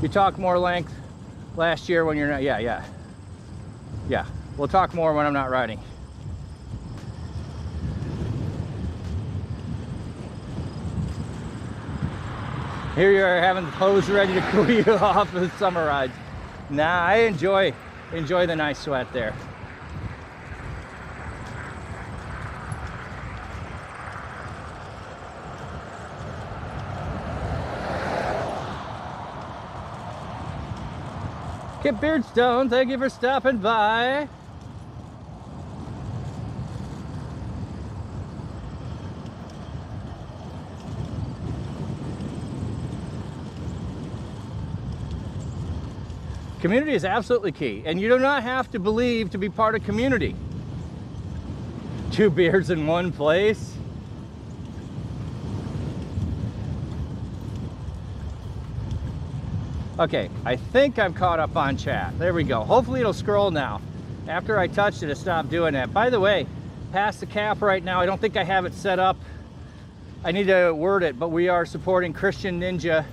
you talk more length last year when you're not, yeah. We'll talk more when I'm not riding. Here you are having the hose ready to cool you off with summer rides. Nah, I enjoy the nice sweat there. Kip Beardstone, thank you for stopping by. Community is absolutely key, and you do not have to believe to be part of community. 2 beers in one place. Okay, I think I'm caught up on chat. There we go. Hopefully it'll scroll now. After I touched it, it stopped doing that. By the way, past the cap right now, I don't think I have it set up. I need to word it, but we are supporting Christian Ninja.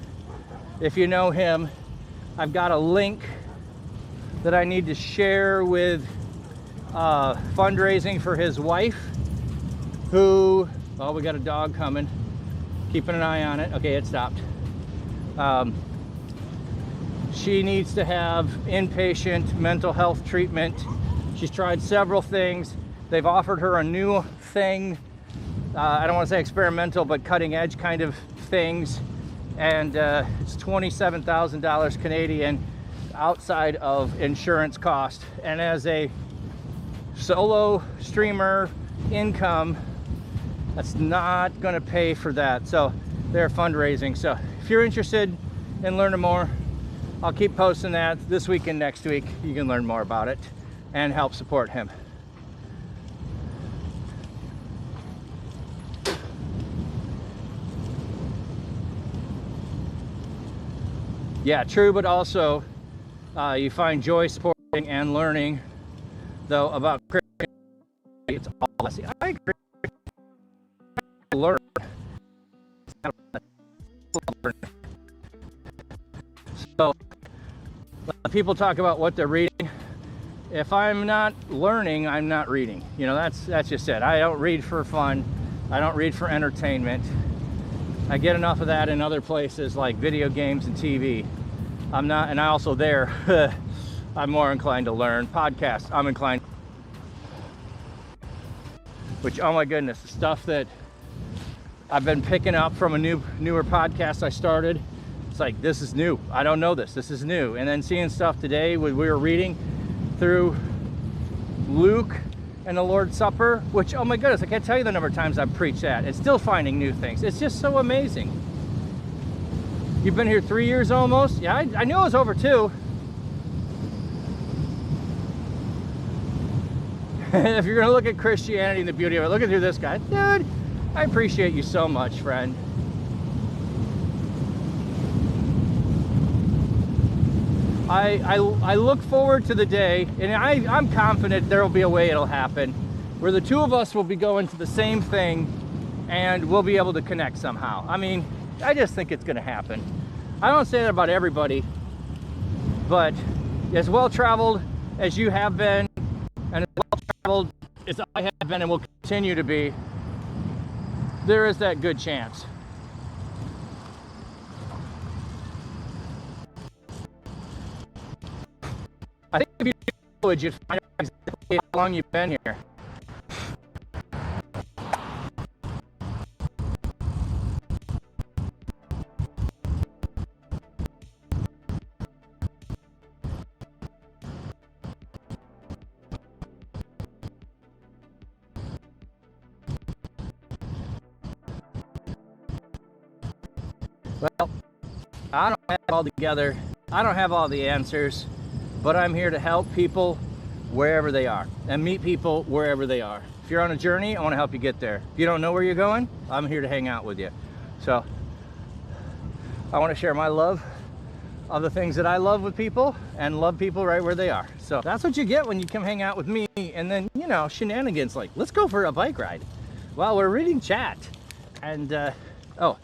If you know him, I've got a link that I need to share with fundraising for his wife, who, oh, we got a dog coming. Keeping an eye on it. Okay, it stopped. She needs to have inpatient mental health treatment. She's tried several things. They've offered her a new thing. I don't want to say experimental, but cutting edge kind of things. And it's $27,000 Canadian outside of insurance cost. And as a solo streamer income, that's not going to pay for that. So they're fundraising. So if you're interested in learning more, I'll keep posting that this week and next week. You can learn more about it and help support him. Yeah, true, but also you find joy supporting and learning, though, about Christian. It's all I agree. Learn. So people talk about what they're reading. If I'm not learning, I'm not reading. You know, that's just it. I don't read for fun. I don't read for entertainment. I get enough of that in other places like video games and TV. I'm not, and I also there, I'm more inclined to learn. Podcasts, I'm inclined. Which, oh my goodness, the stuff that I've been picking up from a newer podcast I started. It's like, this is new. I don't know this. This is new. And then seeing stuff today, we were reading through Luke and the Lord's Supper, which, oh my goodness, I can't tell you the number of times I've preached that. It's still finding new things. It's just so amazing. You've been here 3 years almost? Yeah, I knew it was over 2. If you're gonna look at Christianity and the beauty of it, look at through this guy. Dude, I appreciate you so much, friend. I look forward to the day, and I'm confident there will be a way it'll happen, where the two of us will be going to the same thing and we'll be able to connect somehow. I mean, I just think it's gonna happen. I don't say that about everybody, but as well traveled as you have been, and as well traveled as I have been and will continue to be, there is that good chance. I think if you would, you'd find out exactly how long you've been here. Well, I don't have it all together. I don't have all the answers, but I'm here to help people wherever they are and meet people wherever they are. If you're on a journey, I want to help you get there. If you don't know where you're going, I'm here to hang out with you. So I want to share my love of the things that I love with people and love people right where they are. So that's what you get when you come hang out with me, and then, you know, shenanigans like, let's go for a bike ride while we're reading chat. And oh,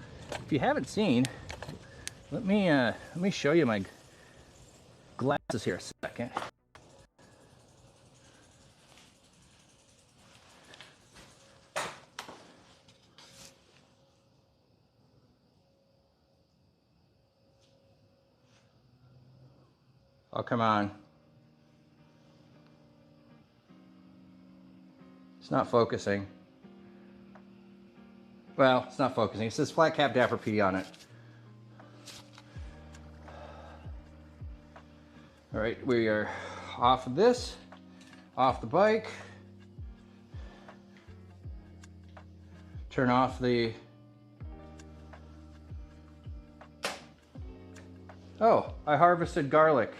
if you haven't seen, let me show you my glasses here a second. Oh, come on. It's not focusing. Well, it's not focusing. It says flat cap Dapper P on it. All right, we are off of this, off the bike. Turn off the... Oh, I harvested garlic.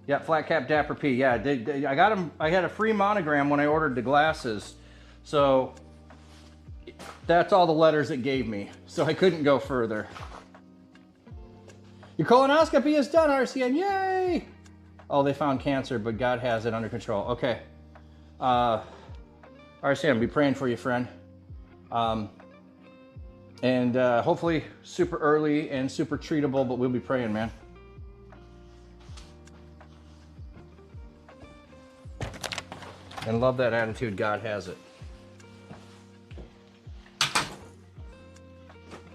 Yeah, flat cap Dapper P. Yeah, I got them. I had a free monogram when I ordered the glasses, so that's all the letters it gave me. So I couldn't go further. Your colonoscopy is done, RCN. Yay! Oh, they found cancer, but God has it under control. Okay. RCN, be praying for you, friend. And hopefully super early and super treatable, but we'll be praying, man. And love that attitude, God has it.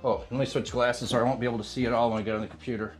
Oh, let me switch glasses so I won't be able to see it all when I get on the computer.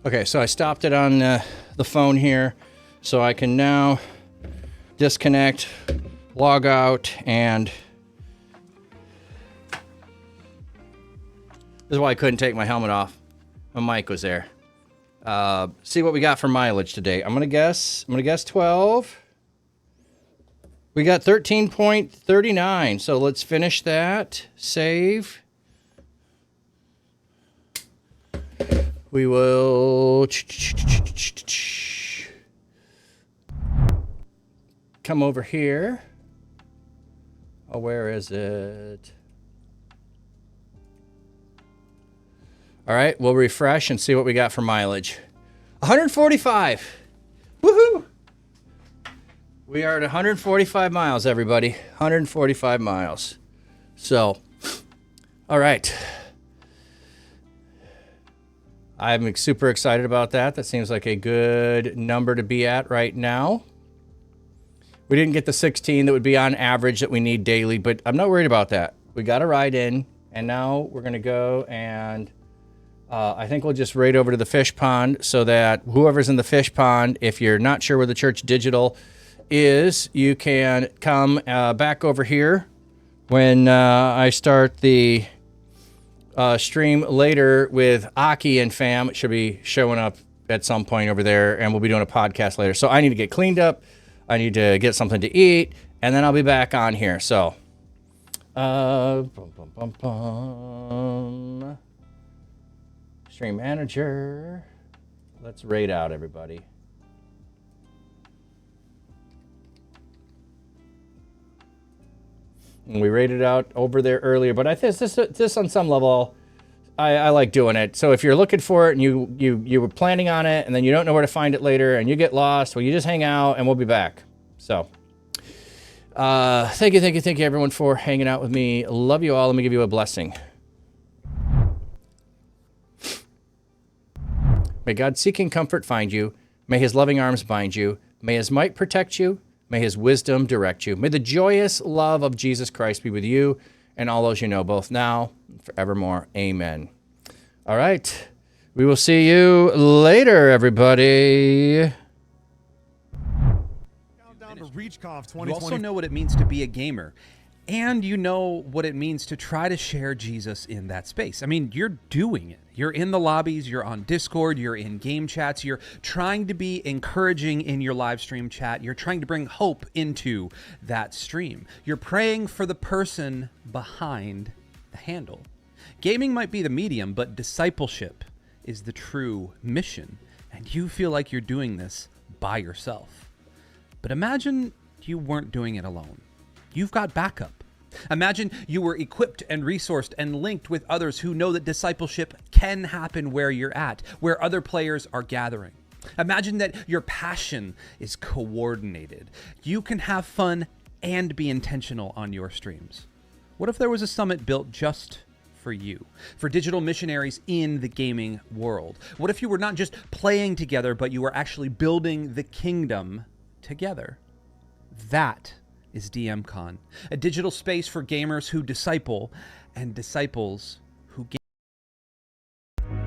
Okay, so I stopped it on the phone here, so I can now disconnect, log out, and this is why I couldn't take my helmet off. My mic was there. See what we got for mileage today. I'm gonna guess 12. We got 13.39, so let's finish that. Save. We will come over here. Oh, where is it? All right, we'll refresh and see what we got for mileage. 145. Woohoo! We are at 145 miles, everybody. 145 miles. So, all right. I'm super excited about that. That seems like a good number to be at right now. We didn't get the 16 that would be on average that we need daily, but I'm not worried about that. We got a ride in, and now we're going to go and I think we'll just raid over to the fish pond so that whoever's in the fish pond, if you're not sure where the Church Digital is, you can come back over here when I start the stream later with Aki and fam. It should be showing up at some point over there, and we'll be doing a podcast later. So I need to get cleaned up. I need to get something to eat, and then I'll be back on here. So, Stream Manager. Let's raid out everybody. And we rated out over there earlier, but I think this on some level, I like doing it. So if you're looking for it and you were planning on it and then you don't know where to find it later and you get lost, well, you just hang out and we'll be back. So thank you everyone for hanging out with me. Love you all. Let me give you a blessing. May God's seeking comfort find you. May his loving arms bind you. May his might protect you. May his wisdom direct you. May the joyous love of Jesus Christ be with you and all those you know, both now and forevermore. Amen. All right. We will see you later, everybody. Countdown to ReachConf 2020. You also know what it means to be a gamer. And you know what it means to try to share Jesus in that space. I mean, you're doing it. You're in the lobbies, you're on Discord, you're in game chats, you're trying to be encouraging in your live stream chat, you're trying to bring hope into that stream. You're praying for the person behind the handle. Gaming might be the medium, but discipleship is the true mission. And you feel like you're doing this by yourself. But imagine you weren't doing it alone. You've got backup. Imagine you were equipped and resourced and linked with others who know that discipleship can happen where you're at, where other players are gathering. Imagine that your passion is coordinated. You can have fun and be intentional on your streams. What if there was a summit built just for you, for digital missionaries in the gaming world? What if you were not just playing together, but you were actually building the kingdom together? That is DMCon, a digital space for gamers who disciple and disciples who game.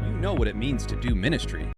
You know what it means to do ministry.